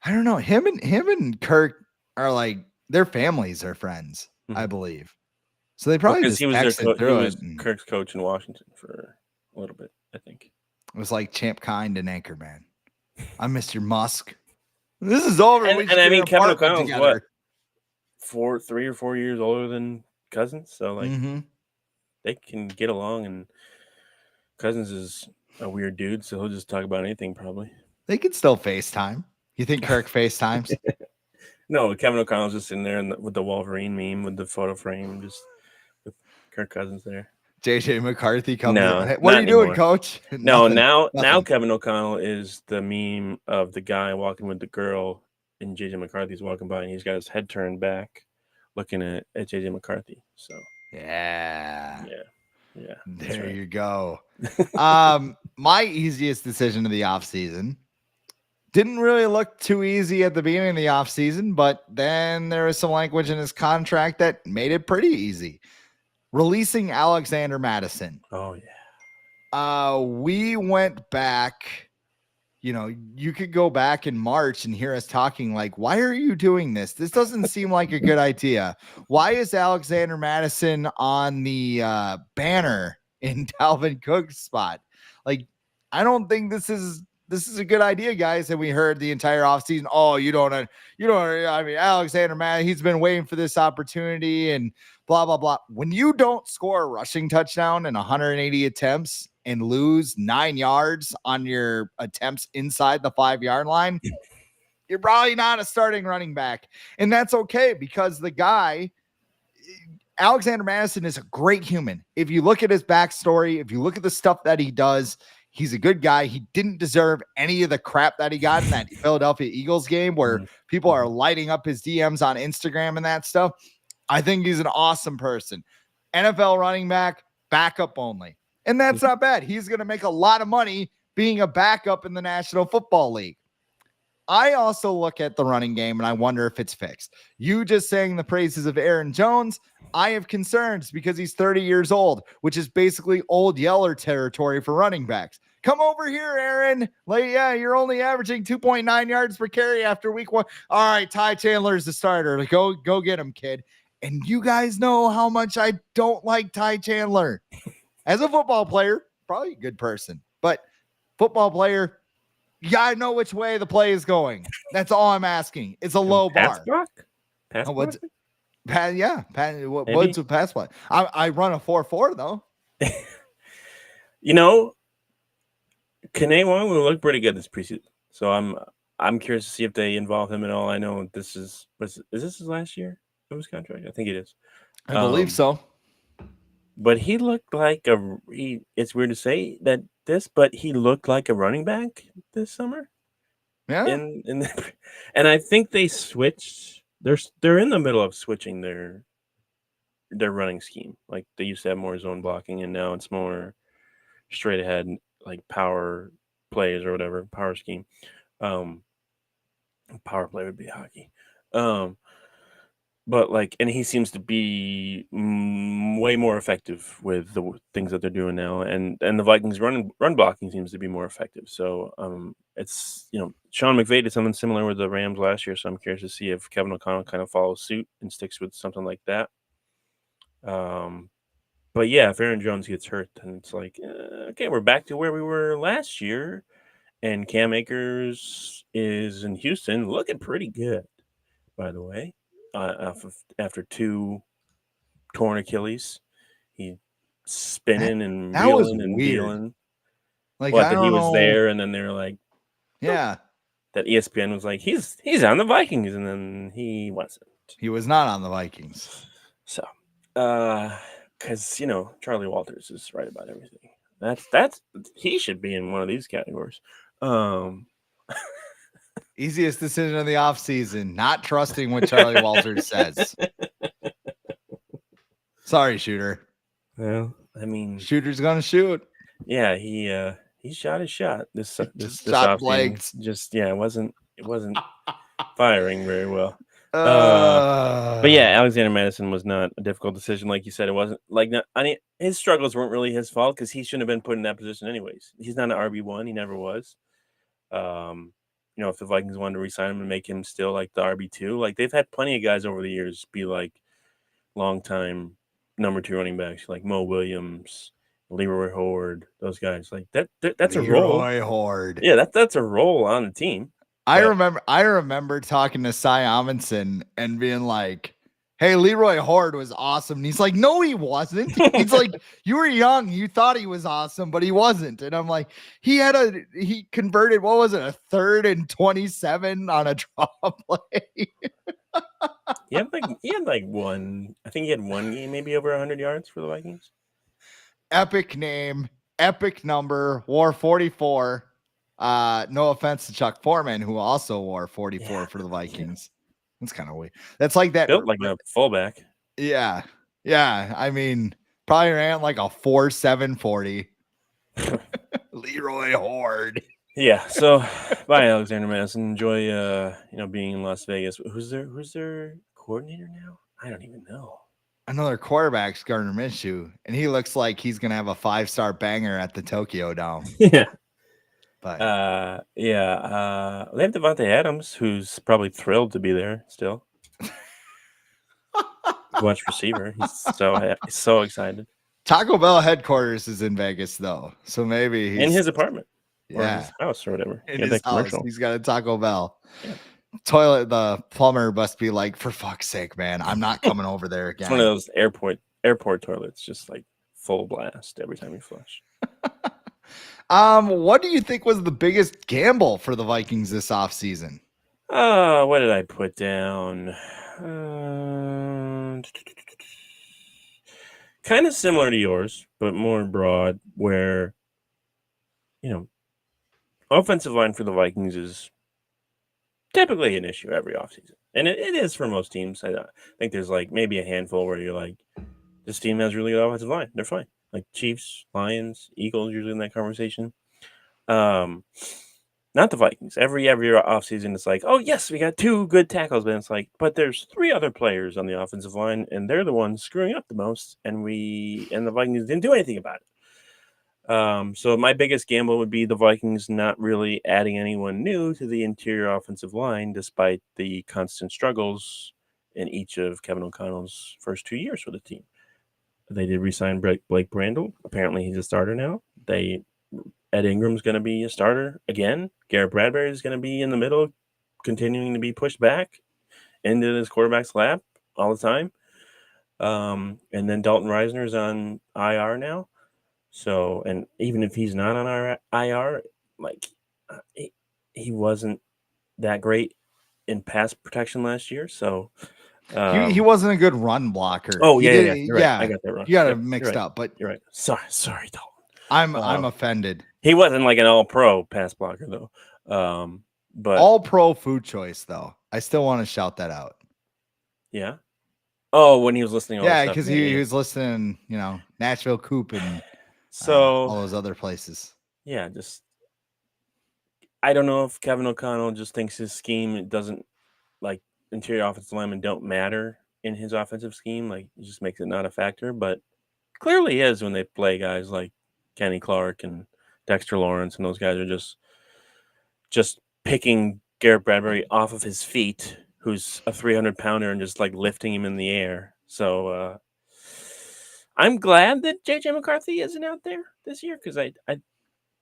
I don't know. Him and Kirk are like, their families are friends, I believe. So they probably just texted through it. He was Kirk's coach in Washington for a little bit, I think. It was like Champ Kind and Anchorman. I'm Mr. Musk. This is over. And I mean, Kevin O'Connell's what? 3 or 4 years older than Cousins, so like they can get along. And Cousins is a weird dude, so he'll just talk about anything probably. They could still FaceTime. You think Kirk FaceTimes? No, Kevin O'Connell's just in there with the Wolverine meme with the photo frame, just with Kirk Cousins there. JJ McCarthy comes in. What are you doing, coach? No, now Kevin O'Connell is the meme of the guy walking with the girl, and JJ McCarthy's walking by, and he's got his head turned back, looking at JJ McCarthy. So yeah. There you go. My easiest decision of the offseason didn't really look too easy at the beginning of the offseason, but then there was some language in his contract that made it pretty easy. Releasing Alexander Mattison. Oh, yeah. We went back, you could go back in March and hear us talking like, why are you doing this? This doesn't seem like a good idea. Why is Alexander Mattison on the banner in Dalvin Cook's spot? Like, I don't think this is a good idea, guys. And we heard the entire offseason, I mean, Alexander Mattison, he's been waiting for this opportunity and blah, blah, blah. When you don't score a rushing touchdown in 180 attempts and lose 9 yards on your attempts inside the 5-yard line, you're probably not a starting running back. And that's okay, because the guy, Alexander Mattison, is a great human. If you look at his backstory, if you look at the stuff that he does, he's a good guy. He didn't deserve any of the crap that he got in that Philadelphia Eagles game where people are lighting up his DMs on Instagram and that stuff. I think he's an awesome person. NFL running back, backup only. And that's not bad. He's going to make a lot of money being a backup in the National Football League. I also look at the running game and I wonder if it's fixed. You just saying the praises of Aaron Jones, I have concerns because he's 30 years old, which is basically old Yeller territory for running backs. Come over here, Aaron. Like, yeah, you're only averaging 2.9 yards per carry after week 1. All right, Ty Chandler is the starter. Like, go get him, kid. And you guys know how much I don't like Ty Chandler. As a football player, probably a good person, but football player, you gotta know which way the play is going. That's all I'm asking. It's a low bar. Pass what's block? yeah, what's a pass play? I run a 4.4 though. Kane Wong will look pretty good this preseason. So I'm curious to see if they involve him at all. I know this is this his last year of his contract? I think it is. I believe so. But he looked like it's weird to say but he looked like a running back this summer. Yeah. And I think they switched. They're in the middle of switching their running scheme. Like they used to have more zone blocking, and now it's more straight ahead, like power plays or whatever, power scheme. Power play would be hockey. But and he seems to be way more effective with the things that they're doing now, and the Vikings run blocking seems to be more effective. So it's Sean McVay did something similar with the Rams last year, so I'm curious to see if Kevin O'Connell kind of follows suit and sticks with something like that. But yeah, if Aaron Jones gets hurt, then it's like okay, we're back to where we were last year, and Cam Akers is in Houston, looking pretty good, by the way. After 2 torn Achilles, he spinning and reeling and dealing. Like that he was there, and then they were like, yeah, that ESPN was like, he's on the Vikings, and then he wasn't. He was not on the Vikings. So, because Charlie Walters is right about everything. That's he should be in one of these categories. Easiest decision of the offseason, not trusting what Charlie Walters says. Sorry, Shooter. Well, I mean, Shooter's gonna shoot. Yeah, he shot his shot this shot offseason. Just it wasn't firing very well. But yeah, Alexander Madison was not a difficult decision, like you said. It wasn't his struggles weren't really his fault because he shouldn't have been put in that position anyways. He's not an RB1. He never was. If the Vikings wanted to re-sign him and make him still like the RB2, like they've had plenty of guys over the years be like long-time number 2 running backs, like Mo Williams, Leroy Horde, those guys. Like that's a role. Leroy Horde. Yeah, that's a role on the team. I remember talking to Cy Amundsen and being like, hey, Leroy Horde was awesome. And he's like, no, he wasn't. He's like, you were young. You thought he was awesome, but he wasn't. And I'm like, he converted, what was it, a 3rd and 27 on a draw play. he had one, I think he had one game, maybe over 100 yards for the Vikings. Epic name, epic number, wore 44. No offense to Chuck Foreman, who also wore 44 for the Vikings. That's kind of weird. That's like that. Built like a fullback. Yeah. Yeah. I mean, probably ran like a 4.7 40. Leroy Horde. Yeah. So bye, Alexander Madison. Enjoy being in Las Vegas. Who's their coordinator now? I don't even know. Another quarterback's Gardner Minshew, and he looks like he's gonna have a 5-star banger at the Tokyo Dome. Yeah. But they have Devontae Adams, who's probably thrilled to be there still. Watch receiver. He's so excited. Taco Bell headquarters is in Vegas though, so maybe he's in his apartment, or his house, or whatever. In his house, he's got a Taco Bell. Yeah. Toilet. The plumber must be like, for fuck's sake, man, I'm not coming over there again. It's one of those airport toilets, just like full blast every time you flush. What do you think was the biggest gamble for the Vikings this offseason? What did I put down? Kind of similar to yours, but more broad, where, offensive line for the Vikings is typically an issue every offseason. And it is for most teams. I think there's like maybe a handful where you're like, this team has really good offensive line. They're fine. Like Chiefs, Lions, Eagles, usually in that conversation. Not the Vikings. Every offseason, it's like, oh yes, we got 2 good tackles, but it's like, but there's 3 other players on the offensive line, and they're the ones screwing up the most, and the Vikings didn't do anything about it. So my biggest gamble would be the Vikings not really adding anyone new to the interior offensive line, despite the constant struggles in each of Kevin O'Connell's first 2 years with the team. They did re-sign Blake Brandel. Apparently, he's a starter now. Ed Ingram's going to be a starter again. Garrett Bradbury is going to be in the middle, continuing to be pushed back into his quarterback's lap all the time. And then Dalton Reisner is on IR now. So, and even if he's not on IR, like he wasn't that great in pass protection last year. So, he wasn't a good run blocker. Oh he yeah, you're right. I got that wrong. You got it mixed up, but you're right. Sorry, Dalton. I'm offended. He wasn't like an all-pro pass blocker though. But all-pro food choice though. I still want to shout that out. Yeah. Oh, when he was listening. Yeah, because he was listening, Nashville Coop and all those other places. Yeah, I don't know if Kevin O'Connell just thinks his scheme doesn't, like, interior offensive linemen don't matter in his offensive scheme. Like, it just makes it not a factor. But clearly is when they play guys like Kenny Clark and Dexter Lawrence, and those guys are just picking Garrett Bradbury off of his feet, who's a 300-pounder, and just like lifting him in the air. So I'm glad that JJ McCarthy isn't out there this year, because I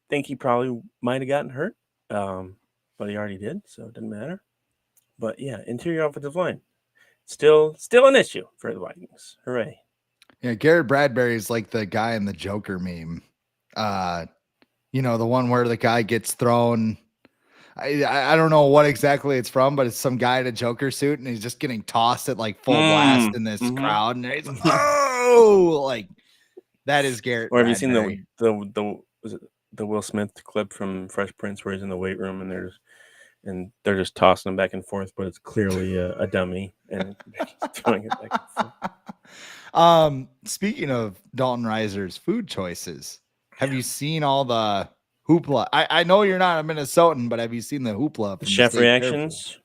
think he probably might have gotten hurt, but he already did, so it didn't matter. But yeah, interior offensive line still an issue for the Vikings. Hooray! Yeah, Garrett Bradbury is like the guy in the Joker meme. The one where the guy gets thrown. I don't know what exactly it's from, but it's some guy in a Joker suit, and he's just getting tossed at like full blast in this crowd, and he's like, oh, like that is Garrett. Or have Bradbury. you seen the Will Smith clip from Fresh Prince where he's in the weight room and they're just tossing him back and forth, but it's clearly a dummy and throwing it back and forth. Speaking of Dalton Reiser's food choices, have you seen all the hoopla? I know you're not a Minnesotan, but have you seen the hoopla? The chef reactions?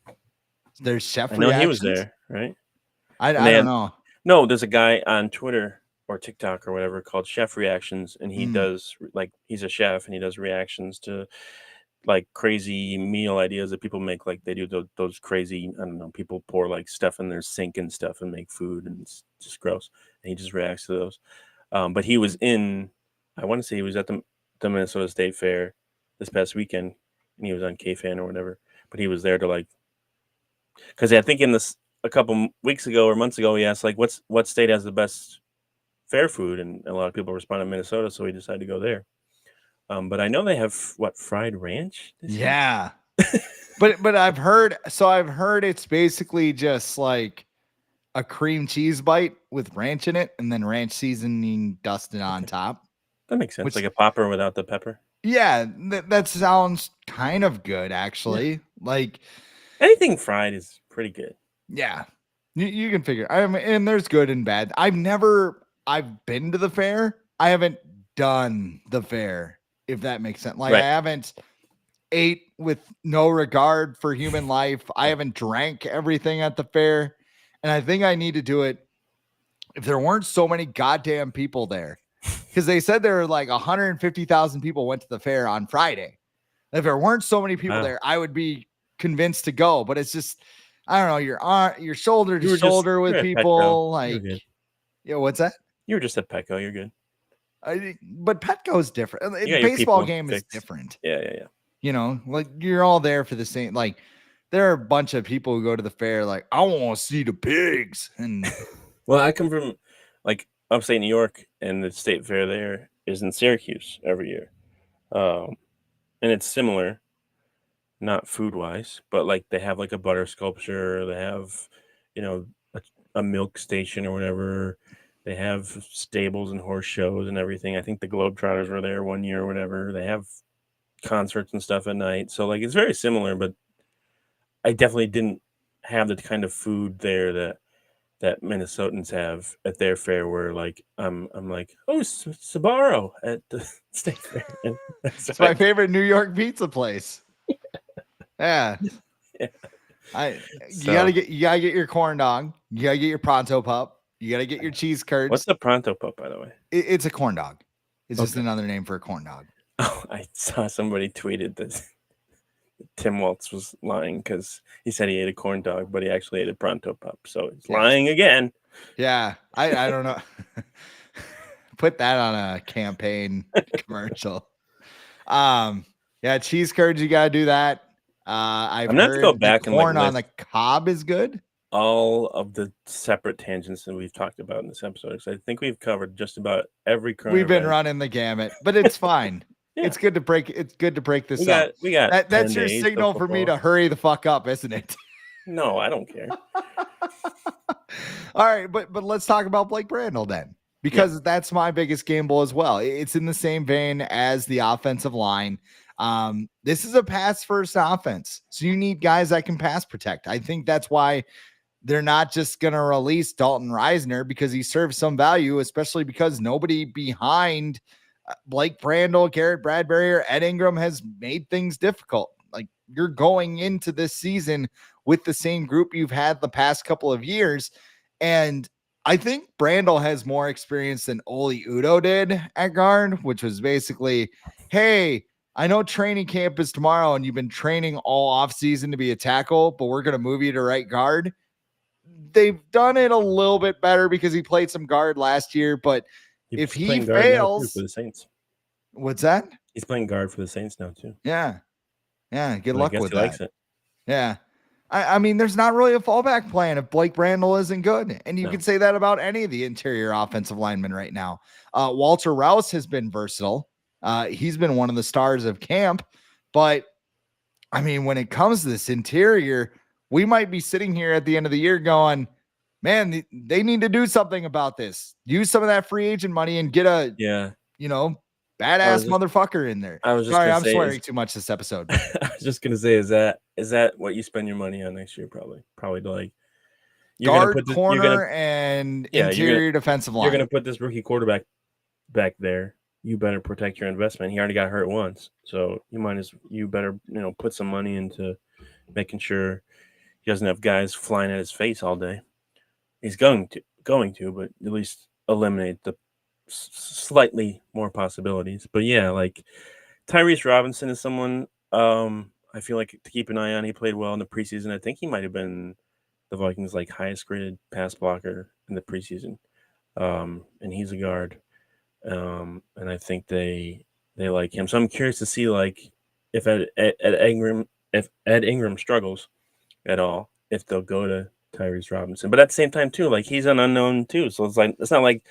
There's chef reactions? I know reactions? he was there, right? I don't know. No, there's a guy on Twitter or TikTok or whatever called Chef Reactions, and he does, like, he's a chef and he does reactions to like crazy meal ideas that people make. Like they do those crazy, I don't know, people pour like stuff in their sink and stuff and make food, and it's just gross. And he just reacts to those. But he was I want to say he was at the Minnesota State Fair this past weekend, and he was on KFan or whatever. But he was there to because I think a couple weeks ago or months ago, he asked like, what state has the best fair food, and a lot of people responded Minnesota, so he decided to go there. But I know they have fried ranch. Yeah, but I've heard it's basically just like a cream cheese bite with ranch in it, and then ranch seasoning dusted on top. That makes sense, like a popper without the pepper. Yeah, that sounds kind of good, actually. Yeah. Like anything fried is pretty good. Yeah, you can figure. And there's good and bad. I've been to the fair. I haven't done the fair, if that makes sense. Like, right. I haven't ate with no regard for human life. I haven't drank everything at the fair. And I think I need to do it if there weren't so many goddamn people there. Because they said there were like 150,000 people went to the fair on Friday. If there weren't so many people there, I would be convinced to go. But it's just, I don't know, you're shoulder to shoulder with people. Like, yeah, what's that? You were just at Petco. You're good. But Petco is different. Baseball game is different. Yeah. Like you're all there for the same. Like there are a bunch of people who go to the fair. Like I want to see the pigs. And well, I come from like upstate New York, and the state fair there is in Syracuse every year, and it's similar, not food wise, but like they have like a butter sculpture. They have, a milk station or whatever. They have stables and horse shows and everything. I think the Globetrotters were there one year or whatever. They have concerts and stuff at night. So like it's very similar, but I definitely didn't have the kind of food there that that Minnesotans have at their fair, where like I'm like, oh, Sbarro at the state fair. And It's my favorite New York pizza place. Yeah. Yeah. You gotta get your corn dog. You gotta get your pronto pup. You gotta get your cheese curds. What's the pronto pup, by the way? It's a corn dog. It's just another name for a corn dog. Oh, I saw somebody tweeted that Tim Waltz was lying because he said he ate a corn dog, but he actually ate a pronto pup. So he's lying again. Yeah, I don't know. Put that on a campaign commercial. Yeah, cheese curds. You gotta do that. I'm gonna have to go back and corn on the cob is good. All of the separate tangents that we've talked about in this episode. So I think we've covered just about every current We've been event. running the gamut, but it's fine. Yeah. It's good to break. It's good to break this up. We got that's your signal for me to hurry the fuck up, isn't it? No, I don't care. All right, but let's talk about Blake Brandel then, because that's my biggest gamble as well. It's in the same vein as the offensive line. This is a pass first offense, so you need guys that can pass protect. I think that's why they're not just going to release Dalton Reisner, because he serves some value, especially because nobody behind Blake Brandel, Garrett Bradbury, or Ed Ingram has made things difficult. Like, you're going into this season with the same group you've had the past couple of years. And I think Brandel has more experience than Oli Udoh did at guard, which was basically, hey, I know training camp is tomorrow and you've been training all offseason to be a tackle, but we're going to move you to right guard. They've done it a little bit better because he played some guard last year, but if he fails for the Saints. What's that? He's playing guard for the Saints now too. Yeah. Good luck with that. Likes it. Yeah. I mean, there's not really a fallback plan if Blake Brandel isn't good. And you can say that about any of the interior offensive linemen right now. Walter Rouse has been versatile. He's been one of the stars of camp. But, I mean, when it comes to this interior, we might be sitting here at the end of the year going, man, they need to do something about this. Use some of that free agent money and get a, badass motherfucker in there. Sorry, I'm swearing too much this episode. I was just gonna say, is that what you spend your money on next year? Probably like guard, corner, and interior defensive line. You're gonna put this rookie quarterback back there. You better protect your investment. He already got hurt once, so you better put some money into making sure he doesn't have guys flying at his face all day. He's going to, but at least eliminate the slightly more possibilities. But yeah, like Tyrese Robinson is someone I feel like to keep an eye on. He played well in the preseason. I think he might have been the Vikings like highest graded pass blocker in the preseason. And he's a guard. And I think they like him. So I'm curious to see like if Ed Ingram struggles at all, if they'll go to Tyrese Robinson. But at the same time too, like he's an unknown too. So it's not like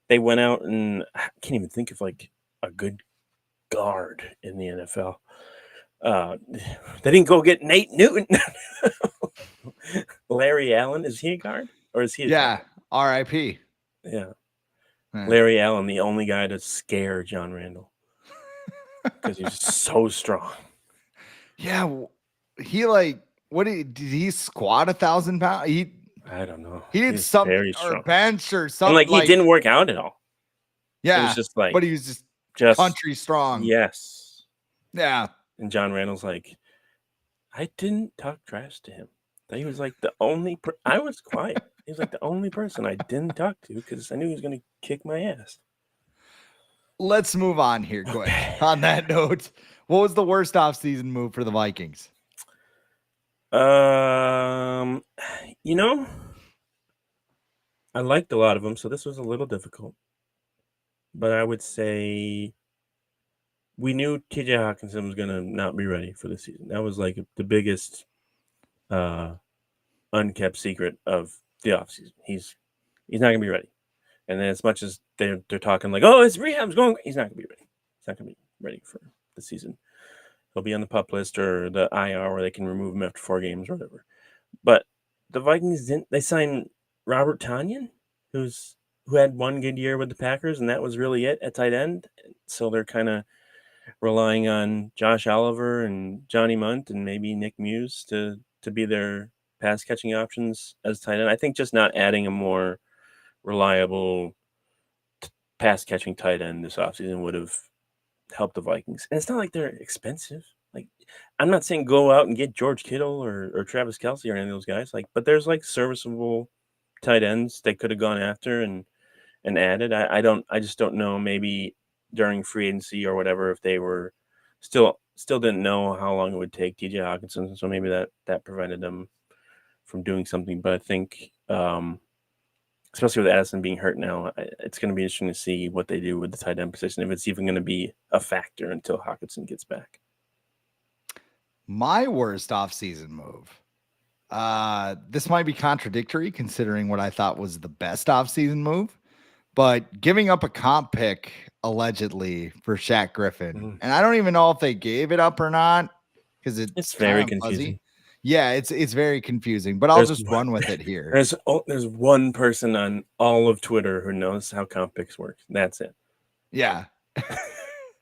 they went out and I can't even think of like a good guard in the NFL. They didn't go get Nate Newton. Larry Allen, is he a guard or is he? R.I.P. Yeah. Larry Allen, the only guy to scare John Randall because he's so strong. Yeah, he did he squat 1,000 pounds? I don't know. He did something or bench or something. And he didn't work out at all. Yeah, it was just like, but he was just country strong. Yes. Yeah. And John Randall's like, I didn't talk trash to him. He was like the only. I was quiet. He was like the only person I didn't talk to because I knew he was going to kick my ass. Let's move on here quick. On that note, what was the worst offseason move for the Vikings? I liked a lot of them, so this was a little difficult. But I would say we knew TJ Hawkinson was going to not be ready for the season. That was like the biggest unkept secret of the offseason. He's not going to be ready. And then as much as they're talking like, oh, his rehab's going, he's not going to be ready. He's not going to be ready for the season. He'll be on the PUP list or the IR where they can remove him after 4 games or whatever. But the Vikings they signed Robert Tonyan, who had one good year with the Packers, and that was really it at tight end. So they're kind of relying on Josh Oliver and Johnny Munt and maybe Nick Muse to be their pass catching options as tight end. I think just not adding a more reliable pass catching tight end this offseason would have helped the Vikings. And it's not like they're expensive. Like, I'm not saying go out and get George Kittle or Travis Kelce or any of those guys. Like, but there's like serviceable tight ends they could have gone after and added. I just don't know. Maybe during free agency or whatever, if they were still didn't know how long it would take TJ Hawkinson, so maybe that prevented them from doing something. But I think, especially with Addison being hurt now, it's going to be interesting to see what they do with the tight end position, if it's even going to be a factor until Hawkinson gets back. My worst offseason move. This might be contradictory considering what I thought was the best offseason move, but giving up a comp pick allegedly for Shaq Griffin. And I don't even know if they gave it up or not because it's very confusing. fuzzy. Yeah, it's very confusing, but I'll just run with it here. There's one person on all of Twitter who knows how comp picks work. That's it. Yeah.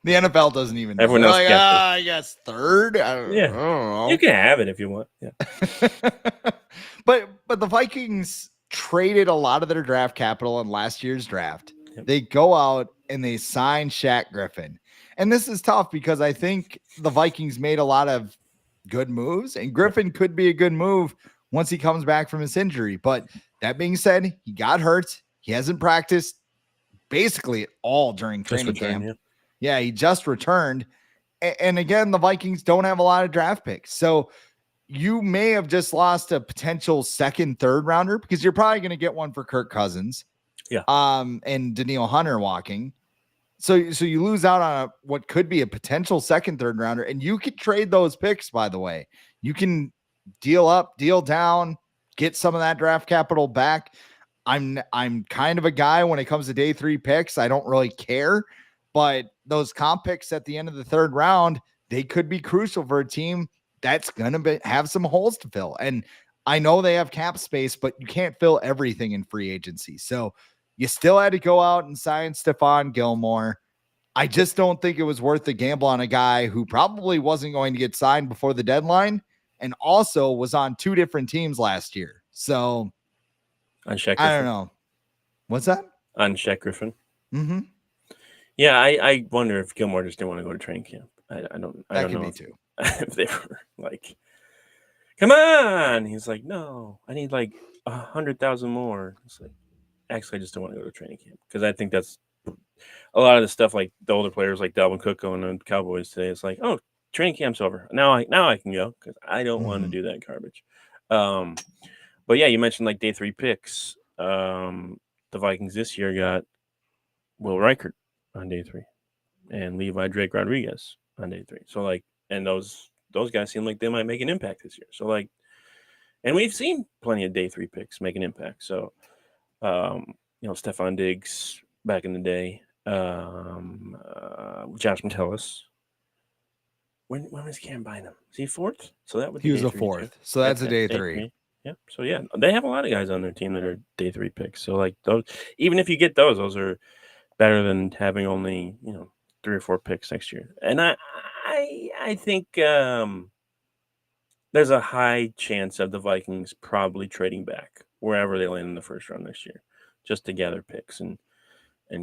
The NFL doesn't even know. Everyone else like, I guess third. I don't know. You can have it if you want. Yeah. but the Vikings traded a lot of their draft capital in last year's draft. Yep. They go out and they sign Shaq Griffin. And this is tough because I think the Vikings made a lot of good moves, and Griffin could be a good move once he comes back from his injury. But that being said, he got hurt. He hasn't practiced basically at all during training camp. Yeah, he just returned. And again, the Vikings don't have a lot of draft picks. So you may have just lost a potential second, third rounder because you're probably going to get one for Kirk Cousins. Yeah. And Danielle Hunter walking. So you lose out on what could be a potential second, third rounder. And you could trade those picks, by the way. You can deal up, deal down, get some of that draft capital back. I'm kind of a guy when it comes to day 3 picks. I don't really care. But those comp picks at the end of the third round, they could be crucial for a team that's going to have some holes to fill. And I know they have cap space, but you can't fill everything in free agency. So you still had to go out and sign Stephon Gilmore. I just don't think it was worth the gamble on a guy who probably wasn't going to get signed before the deadline and also was on 2 different teams last year. So on Shaq Griffin. I don't know. What's that? On Shaq Griffin. Mm-hmm. Yeah, I wonder if Gilmore just didn't want to go to training camp. I don't know if they were like, come on. He's like, no, I need like 100,000 more. It's like, actually, I just don't want to go to training camp because I think that's a lot of the stuff like the older players like Dalvin Cook going on the Cowboys today. It's like, oh, training camp's over. Now I can go because I don't want to do that garbage. But yeah, you mentioned like day 3 picks. The Vikings this year got Will Reichert on day 3 and Levi Drake Rodriguez on day 3. So like, and those guys seem like they might make an impact this year. So like, and we've seen plenty of day 3 picks make an impact. So, Stephon Diggs back in the day, Josh Metellus. When was Cam Bynum? Was he 4th? So that would be he was a 4th. So that's a day 3. Yeah. So yeah, they have a lot of guys on their team that are day 3 picks. So like those, even if you get those are better than having only 3 or 4 picks next year. And I think there's a high chance of the Vikings probably trading back wherever they land in the first round next year, just to gather picks and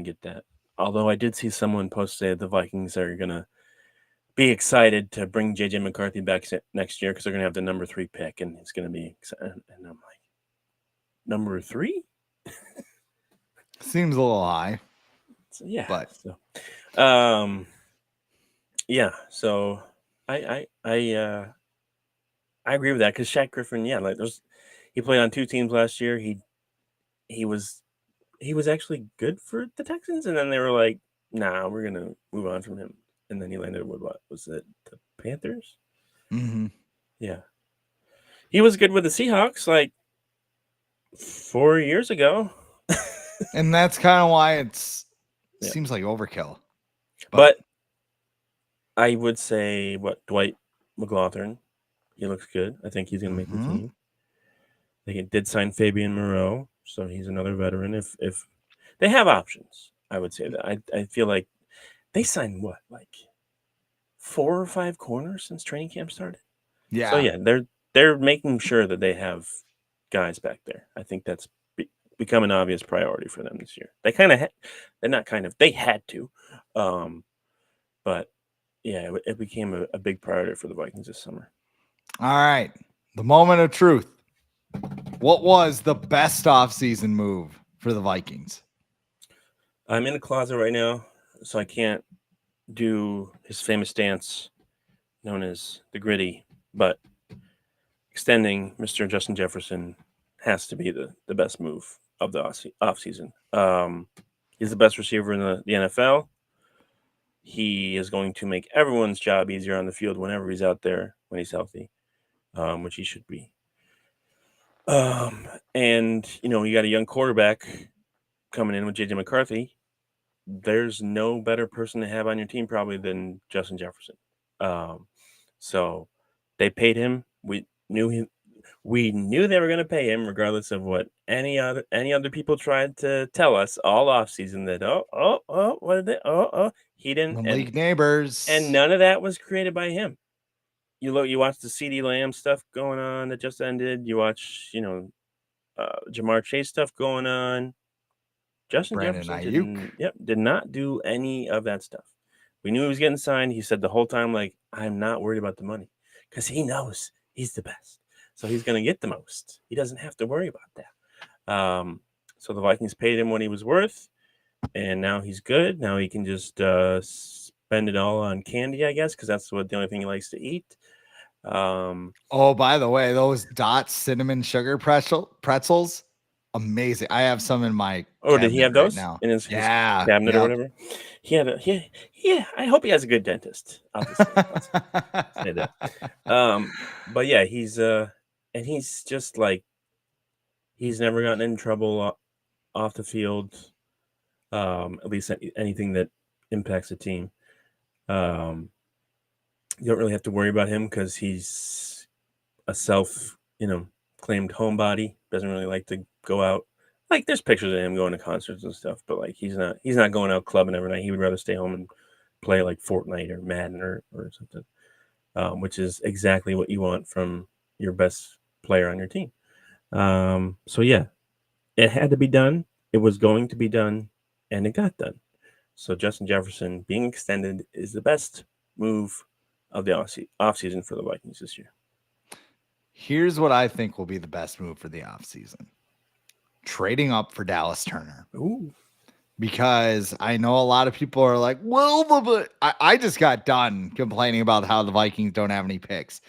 get that. Although I did see someone post say the Vikings are gonna be excited to bring JJ McCarthy back next year because they're gonna have the number 3 pick and it's gonna be exciting. And I'm like, number 3? Seems a little high. So, yeah, but yeah. So I agree with that because Shaq Griffin, he played on 2 teams last year. He was actually good for the Texans, and then they were like, "Nah, we're gonna move on from him." And then he landed with what was it, the Panthers? Mm-hmm. Yeah, he was good with the Seahawks like 4 years ago, and that's kind of why it seems like overkill. But I would say Dwight McLaughlin. He looks good. I think he's going to make the team. They did sign Fabian Moreau, so he's another veteran. If they have options, I would say that. I feel like they signed like 4 or 5 corners since training camp started. Yeah. So yeah, they're making sure that they have guys back there. I think that's become an obvious priority for them this year. They kind of, they're not kind of, they had to, but yeah, it became a big priority for the Vikings this summer. All right, the moment of truth. What was the best offseason move for the Vikings? I'm in the closet right now, so I can't do his famous dance known as the gritty, but extending Mr. Justin Jefferson has to be the best move of the offseason. He's the best receiver in the NFL. He is going to make everyone's job easier on the field whenever he's out there, when he's healthy, which he should be. And, you got a young quarterback coming in with J.J. McCarthy. There's no better person to have on your team probably than Justin Jefferson. So they paid him. We knew they were going to pay him, regardless of what any other people tried to tell us all offseason that what did they he didn't. League neighbors, and none of that was created by him. You watch the CeeDee Lamb stuff going on that just ended. You watch Jamar Chase stuff going on. Justin Jefferson did not do any of that stuff. We knew he was getting signed. He said the whole time, like, I'm not worried about the money, because he knows he's the best. So he's going to get the most. He doesn't have to worry about that. So the Vikings paid him what he was worth, and now he's good. Now he can just spend it all on candy, I guess, because that's the only thing he likes to eat. Oh, by the way, those Dot cinnamon sugar pretzels, amazing. I have some in my did he have those now in his cabinet or whatever? He had I hope he has a good dentist. Obviously, say that. But yeah, he's and he's just like, he's never gotten in trouble off the field. At least anything that impacts the team. You don't really have to worry about him because he's a claimed homebody. Doesn't really like to go out. Like, there's pictures of him going to concerts and stuff, but like he's not going out clubbing every night. He would rather stay home and play like Fortnite or Madden or something, which is exactly what you want from your best player on your team. So yeah, it had to be done. It was going to be done, and it got done. So Justin Jefferson being extended is the best move of the offseason for the Vikings this year. Here's what I think will be the best move for the offseason. Trading up for Dallas Turner. Ooh. Because I know a lot of people are like, well, but I just got done complaining about how the Vikings don't have any picks.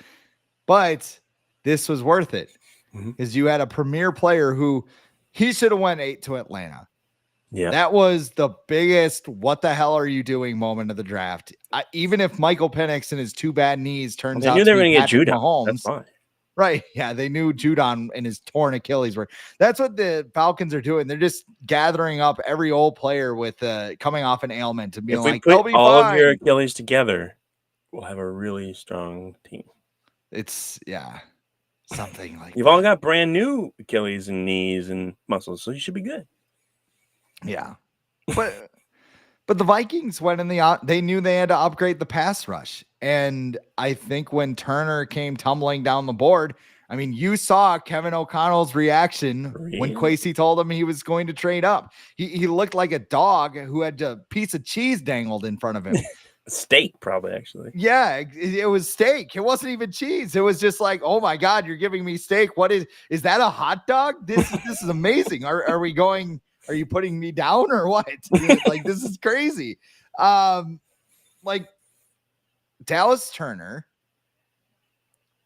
But this was worth it, because you had a premier player who he should have went 8 to Atlanta. Yeah, that was the biggest "what the hell are you doing" moment of the draft. Even if Michael Penix and his 2 bad knees turns out to be Patrick Mahomes, that's fine. Right. Yeah. They knew Judon and his torn Achilles were. That's what the Falcons are doing. They're just gathering up every old player with coming off an ailment and being like, they'll be all fine. Of your Achilles together, we'll have a really strong team. It's something like you've all got brand new Achilles and knees and muscles, so you should be good. Yeah. But the Vikings went they knew they had to upgrade the pass rush. And I think when Turner came tumbling down the board, I mean, you saw Kevin O'Connell's reaction when Kwesi told him he was going to trade up. He looked like a dog who had a piece of cheese dangled in front of him. Steak, probably, actually. Yeah, it was steak. It wasn't even cheese. It was just like, oh my God, you're giving me steak. What is that, a hot dog? This is amazing. Are we going... Are you putting me down or what? Like, this is crazy. Like, Dallas Turner,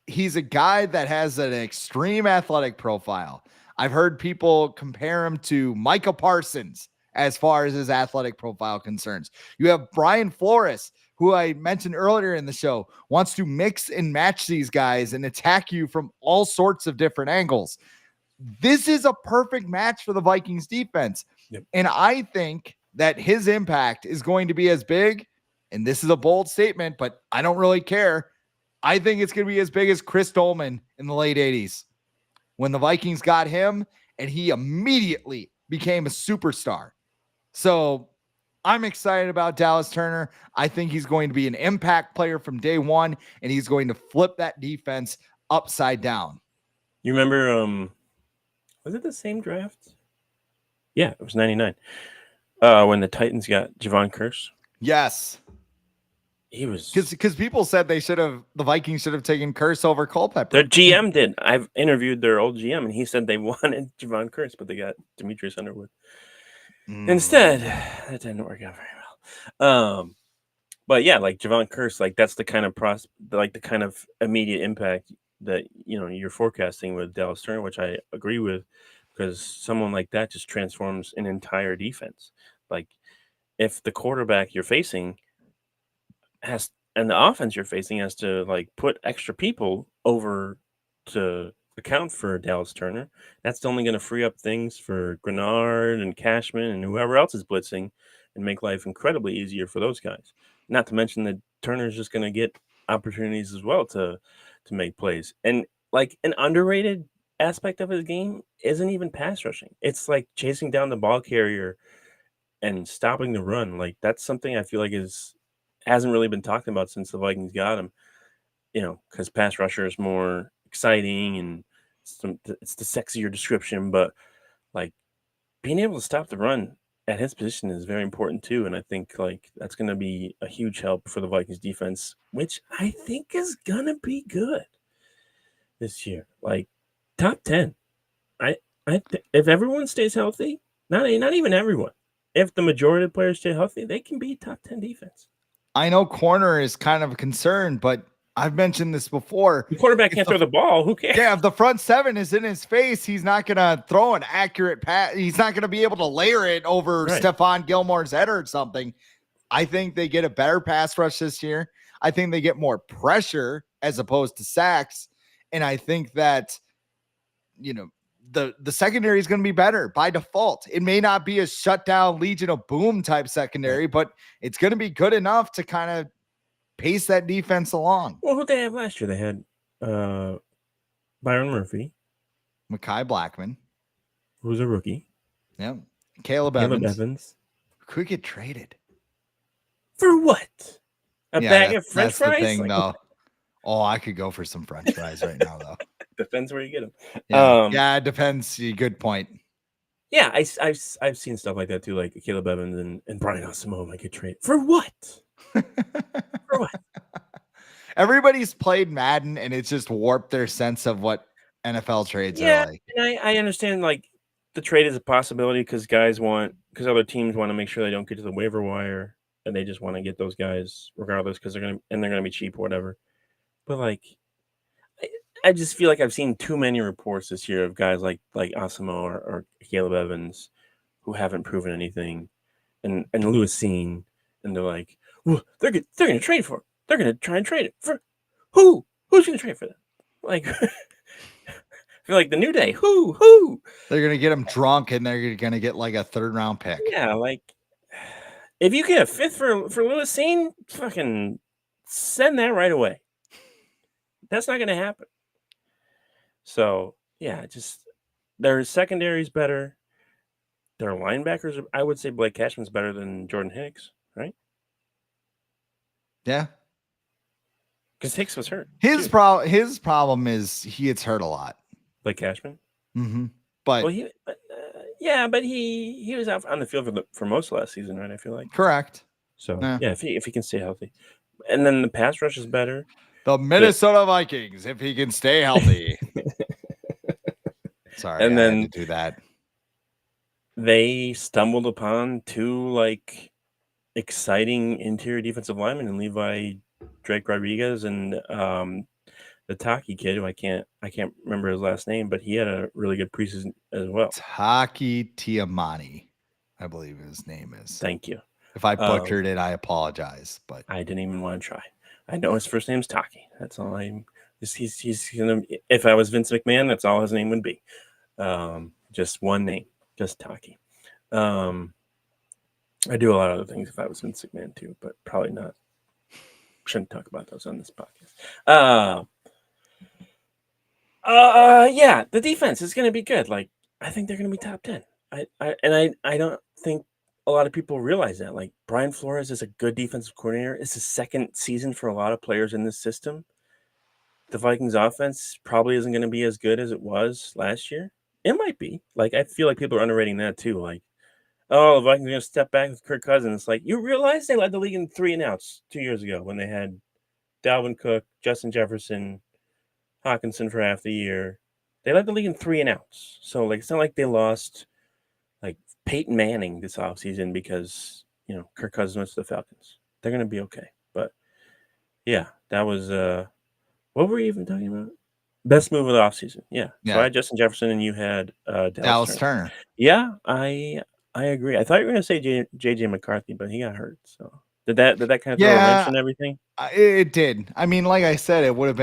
he's a guy that has an extreme athletic profile. I've heard people compare him to Micah Parsons as far as his athletic profile concerns. You have Brian Flores, who I mentioned earlier in the show, wants to mix and match these guys and attack you from all sorts of different angles. This is a perfect match for the Vikings defense. Yep. And I think that his impact is going to be as big, and this is a bold statement, but I don't really care. I think it's going to be as big as Chris Dolman in the late 80s when the Vikings got him and he immediately became a superstar. So I'm excited about Dallas Turner. I think he's going to be an impact player from day one, and he's going to flip that defense upside down. You remember? Was it the same draft? Yeah, it was 99. When the Titans got Javon Curse. Yes. He was because people said the Vikings should have taken Curse over Culpepper. Their GM did. I've interviewed their old GM, and he said they wanted Javon Curse, but they got Demetrius Underwood instead. That didn't work out very well. But yeah, like Javon Curse, like that's the kind of the kind of immediate impact that you're forecasting with Dallas Turner, which I agree with, because someone like that just transforms an entire defense. Like if the quarterback you're facing and the offense you're facing has to like put extra people over to account for Dallas Turner, that's only going to free up things for Grenard and Cashman and whoever else is blitzing and make life incredibly easier for those guys. Not to mention that Turner's just going to get opportunities as well to make plays. And like an underrated aspect of his game isn't even pass rushing. It's like chasing down the ball carrier and stopping the run. Like that's something I feel like hasn't really been talked about since the Vikings got him, because pass rusher is more exciting and it's the sexier description, but like being able to stop the run at his position is very important too. And I think like that's going to be a huge help for the Vikings defense, which I think is going to be good this year. Like top 10. If everyone stays healthy, not even everyone, if the majority of the players stay healthy, they can be top 10 defense. I know corner is kind of a concern, but I've mentioned this before. The quarterback can't throw the ball. Who cares? Yeah, if the front seven is in his face, he's not going to throw an accurate pass. He's not going to be able to layer it over Stephon Gilmore's head or something. I think they get a better pass rush this year. I think they get more pressure as opposed to sacks. And I think that, the secondary is going to be better by default. It may not be a shutdown Legion of Boom type secondary, but it's going to be good enough to kind of pace that defense along. Well, who did they have last year? They had Byron Murphy, Mekhi Blackman, who's a rookie. Yeah, Caleb Evans. Could get traded for what? A bag of French fries? The thing, though. Oh, I could go for some French fries right now, though. Depends where you get them. Yeah, it depends. Good point. Yeah, I've seen stuff like that too, like Caleb Evans and Brian Asamoah might get traded for what? For what? Everybody's played Madden, and it's just warped their sense of what NFL trades are like. And I understand like the trade is a possibility because other teams want to make sure they don't get to the waiver wire, and they just want to get those guys regardless because they're gonna be cheap or whatever. But like, I just feel like I've seen too many reports this year of guys like Asamoah or Caleb Evans who haven't proven anything, and Lewis Seen, and they're like, well, they're gonna trade for it. They're gonna try and trade it for who? Who's gonna trade for them? Like, I feel like the New Day. Who? They're gonna get them drunk, and they're gonna get like a 3rd round pick. Yeah, like if you get a 5th for Lewis Seen, fucking send that right away. That's not gonna happen. So yeah, just their secondary is better. Their linebackers, I would say Blake Cashman's better than Jordan Hicks, right? Yeah, because Hicks was hurt. His problem is he gets hurt a lot. Blake Cashman. Mm-hmm. But he was out on the field for most of last season, right? I feel like correct. So yeah, if he can stay healthy, and then the pass rush is better. The Minnesota Vikings, if he can stay healthy. Sorry, and then I had to do that. They stumbled upon 2 like exciting interior defensive linemen in Levi Drake Rodriguez and the Taki kid, who I can't remember his last name, but he had a really good preseason as well. Taki Tiamani, I believe his name is. Thank you. If I butchered it, I apologize. But I didn't even want to try. I know his first name's Taki. That's all he's gonna. If I was Vince McMahon, that's all his name would be. Just one name, just Taki. I do a lot of other things if I was Vince McMahon too, but probably not. Shouldn't talk about those on this podcast. Yeah, the defense is going to be good. Like, I think they're going to be top 10. I don't think a lot of people realize that. Like, Brian Flores is a good defensive coordinator. It's his 2nd season for a lot of players in this system. the Vikings offense probably isn't going to be as good as it was last year. It might be. Like, I feel like people are underrating that too. Like, oh, the Vikings are going to step back with Kirk Cousins. Like, you realize they led the league in 3-and-outs 2 years ago when they had Dalvin Cook, Justin Jefferson, Hawkinson for half the year. They led the league in 3-and-outs. So, like, it's not like they lost, like, Peyton Manning this offseason because, Kirk Cousins went to the Falcons. They're going to be okay. But, yeah, that was what were we even talking about? Best move of the offseason. Yeah. So I had Justin Jefferson and you had Dallas Turner. Yeah, I agree. I thought you were going to say JJ McCarthy, but he got hurt. So did that kind of throw a wrench in everything? It did. I mean, like I said, he would have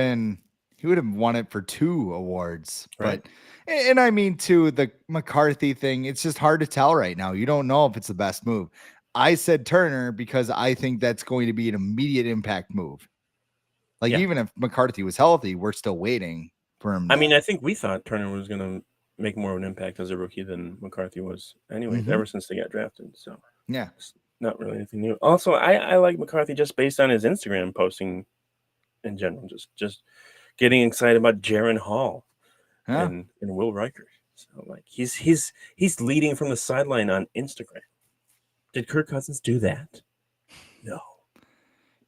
won it for 2 awards. Right. But and I mean too, the McCarthy thing, it's just hard to tell right now. You don't know if it's the best move. I said Turner because I think that's going to be an immediate impact move. Like, even if McCarthy was healthy, we're still waiting for him. I mean, I think we thought Turner was going to make more of an impact as a rookie than McCarthy was anyways, ever since they got drafted. So, yeah, it's not really anything new. Also, I like McCarthy just based on his Instagram posting in general, just getting excited about Jaron Hall and Will Riker. So, like, he's leading from the sideline on Instagram. Did Kirk Cousins do that? No.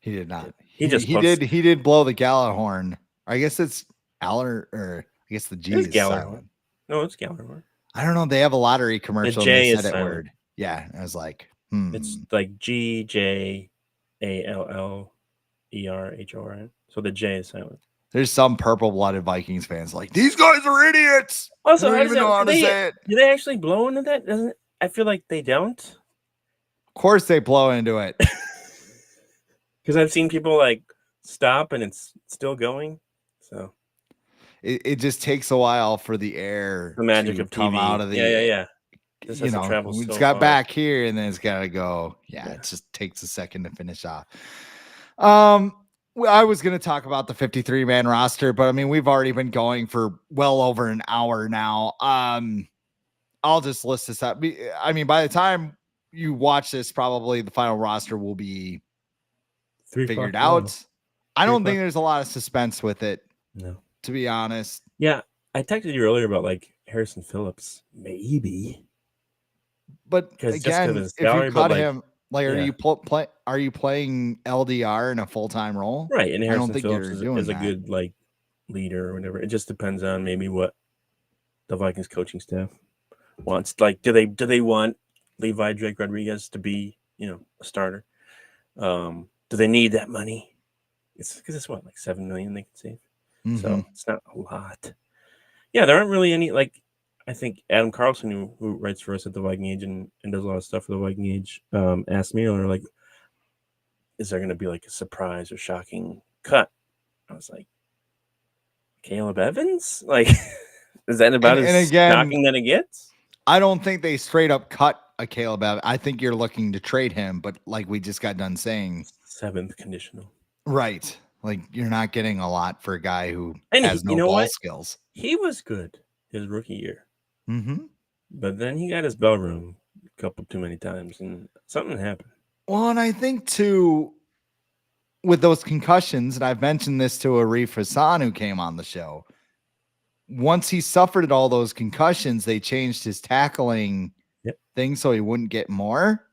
He did not. He did blow the Gallahorn. I guess it's Aller, or I guess the G is silent. No, it's Gallahorn. I don't know. They have a lottery commercial. The J and they is said silent. word. Yeah, I was like, It's like GJALLERHORN. So the J is silent. There's some purple-blooded Vikings fans like, these guys are idiots. Also, they don't even know how to say it. Do they actually blow into that? I feel like they don't. Of course they blow into it. Because I've seen people like stop and it's still going. So it just takes a while for the air, the magic of come TV. Out of the yeah. This has to travel it's so got far. back here and then it's got to go. Yeah, it just takes a second to finish off. I was going to talk about the 53-man roster, but I mean, we've already been going for well over an hour now. I'll just list this up. I mean, by the time you watch this, probably the final roster will be figured out. I don't think there's a lot of suspense with it. No, to be honest. Yeah, I texted you earlier about like Harrison Phillips, maybe. But again, if you cut him, like, are you playing LDR in a full-time role? Right, and Harrison Phillips is a good like leader or whatever. It just depends on maybe what the Vikings coaching staff wants. Like, do they want Levi Drake Rodriguez to be, a starter? Do they need that money? It's because it's what, like $7 million they could save. So it's not a lot. Yeah, there aren't really any, like, I think Adam Carlson, who writes for us at the Viking Age and does a lot of stuff for the Viking Age, asked me, or like, is there going to be like a surprise or shocking cut? I was like, Caleb Evans? Like, is that about as shocking that it gets? I don't think they straight up cut a Caleb Evans. I think you're looking to trade him, but like we just got done saying, 7th conditional. Right. Like, you're not getting a lot for a guy who has no ball skills. He was good his rookie year. Mm-hmm. But then he got his bell rung a couple too many times and something happened. Well, and I think too, with those concussions, and I've mentioned this to Arif Hassan, who came on the show, once he suffered all those concussions, they changed his tackling thing so he wouldn't get more.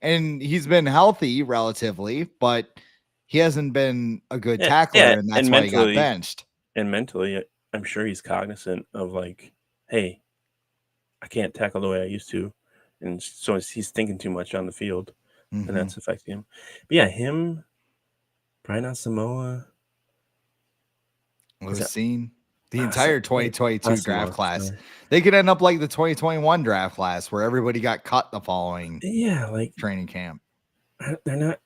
And he's been healthy relatively, but he hasn't been a good tackler, and that's why he got benched. And mentally, I'm sure he's cognizant of like, hey, I can't tackle the way I used to. And so he's thinking too much on the field, and that's affecting him. But yeah, him, Brian Asamoah, was seen the entire 2022 draft class. They could end up like the 2021 draft class where everybody got cut the following training camp. They're not.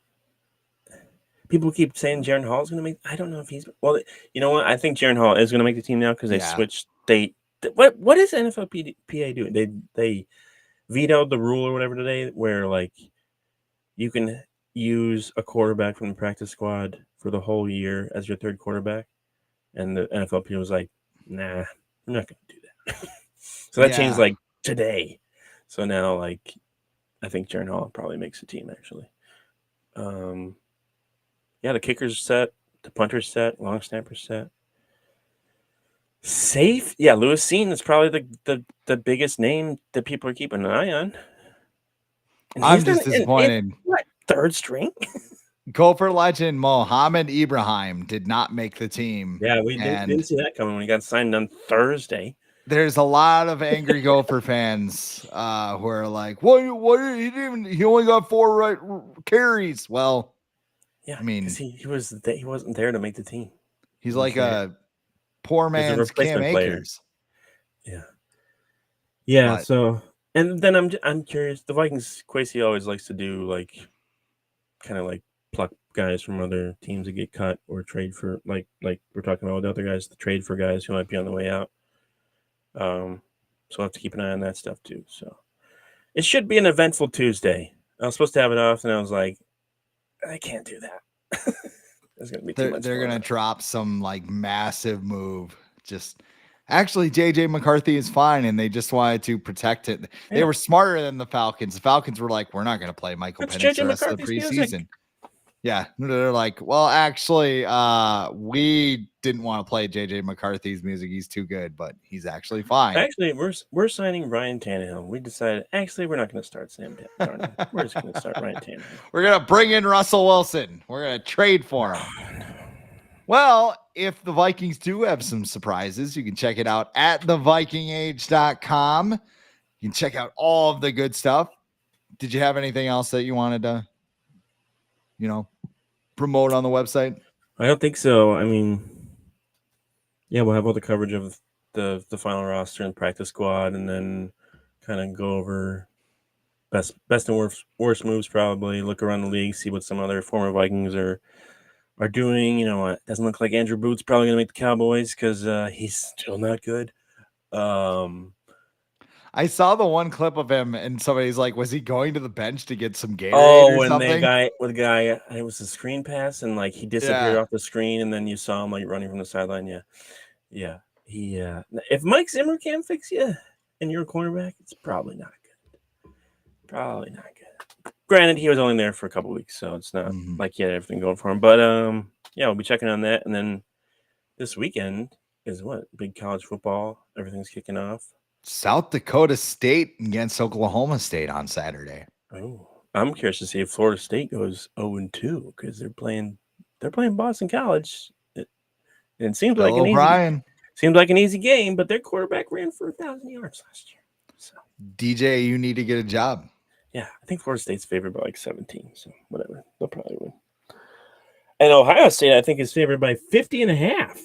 People keep saying Jaron Hall is going to make. I don't know if he's. Well, you know what? I think Jaron Hall is going to make the team now because they switched. What is NFLPA doing? They vetoed the rule or whatever today, where like you can use a quarterback from the practice squad for the whole year as your third quarterback, and the NFLPA was like, "Nah, we're not going to do that." So that changed like today. So now, like, I think Jaron Hall probably makes the team actually. Yeah, the kicker's set, the punter's set, long snapper's set. Safe? Yeah, Lewis Seen is probably the biggest name that people are keeping an eye on. And I'm he's just been in disappointed. what, third string? Gopher legend Mohamed Ibrahim did not make the team. Yeah, we didn't And see that coming when he got signed on Thursday. there's a lot of angry Gopher fans who are like, he only got 4 carries. Well, Yeah, I mean, because he wasn't there to make the team. he's He was like there. a poor He was a man's Cam replacement player. Akers. Yeah. Yeah, But so and then I'm curious. The Vikings, Kwesi always likes to do kind of like pluck guys from other teams that get cut or trade for like we're talking about with the other guys, the trade for guys who might be on the way out. So I'll have to keep an eye on that stuff too. So it should be an eventful Tuesday. I was supposed to have it off, and I was like, I can't do that. There's gonna be too much. they're gonna drop some like massive move. Just actually, JJ McCarthy is fine, and they just wanted to protect it. They were smarter than the Falcons. The Falcons were like, we're not gonna play Michael That's Penix JJ the rest of the McCarthy's preseason. music. Yeah, they're like, well, actually, we didn't want to play JJ McCarthy's music. He's too good, but he's actually fine. Actually, we're signing Ryan Tannehill. We decided actually we're not going to start Sam Darnold. We're just going to start Ryan Tannehill. We're gonna bring in Russell Wilson. We're gonna trade for him. Well, if the Vikings do have some surprises, you can check it out at thevikingage.com. You can check out all of the good stuff. Did you have anything else that you wanted to, promote on the website? I don't think so. I mean, yeah, we'll have all the coverage of the final roster and practice squad, and then kind of go over best and worst moves. Probably look around the league, see what some other former Vikings are doing. It doesn't look like Andrew Booth's probably going to make the Cowboys because he's still not good. I saw the one clip of him, and somebody's like, "Was he going to the bench to get some Gatorade or when something?" the guy, it was a screen pass, and he disappeared off the screen, and then you saw him running from the sideline. Yeah. He if Mike Zimmer can't fix you, and you're a cornerback, it's probably not good. Granted, he was only there for a couple weeks, so it's not like he had everything going for him. But yeah, we'll be checking on that, and then this weekend is big college football. Everything's kicking off. South Dakota State against Oklahoma State on Saturday. Oh, I'm curious to see if Florida State goes 0-2 because they're playing Boston College. It seems Bill like an easy game, but their quarterback ran for 1,000 yards last year. So DJ, you need to get a job. Yeah, I think Florida State's favored by 17, so whatever. They'll probably win. And Ohio State, I think, is favored by 50.5.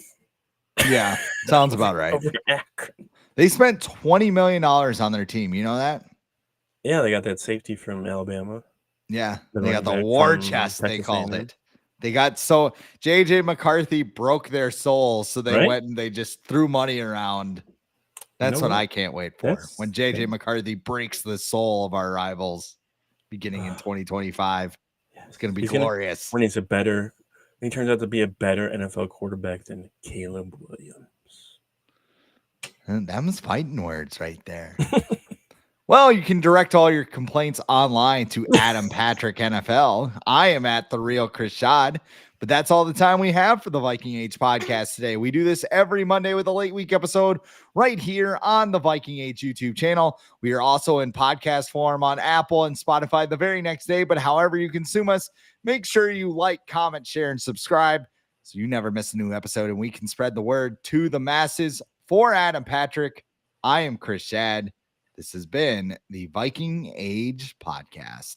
Yeah, sounds about right. Over Akron. They spent $20 million on their team. You know that? Yeah, they got that safety from Alabama. Yeah, they got the war chest, they called it. They got JJ McCarthy broke their soul, so they went and they just threw money around. That's what I can't wait for. When JJ McCarthy breaks the soul of our rivals beginning in 2025. It's going to be glorious. When he turns out to be a better NFL quarterback than Caleb Williams. And them's fighting words right there. Well, you can direct all your complaints online to Adam Patrick NFL. I am at The Real Chris Schad, but that's all the time we have for the Viking Age podcast today. We do this every Monday with a late week episode right here on the Viking Age YouTube channel. We are also in podcast form on Apple and Spotify the very next day, but however you consume us, make sure you like, comment, share, and subscribe so you never miss a new episode and we can spread the word to the masses. For Adam Patrick, I am Chris Schad. This has been the Viking Age Podcast.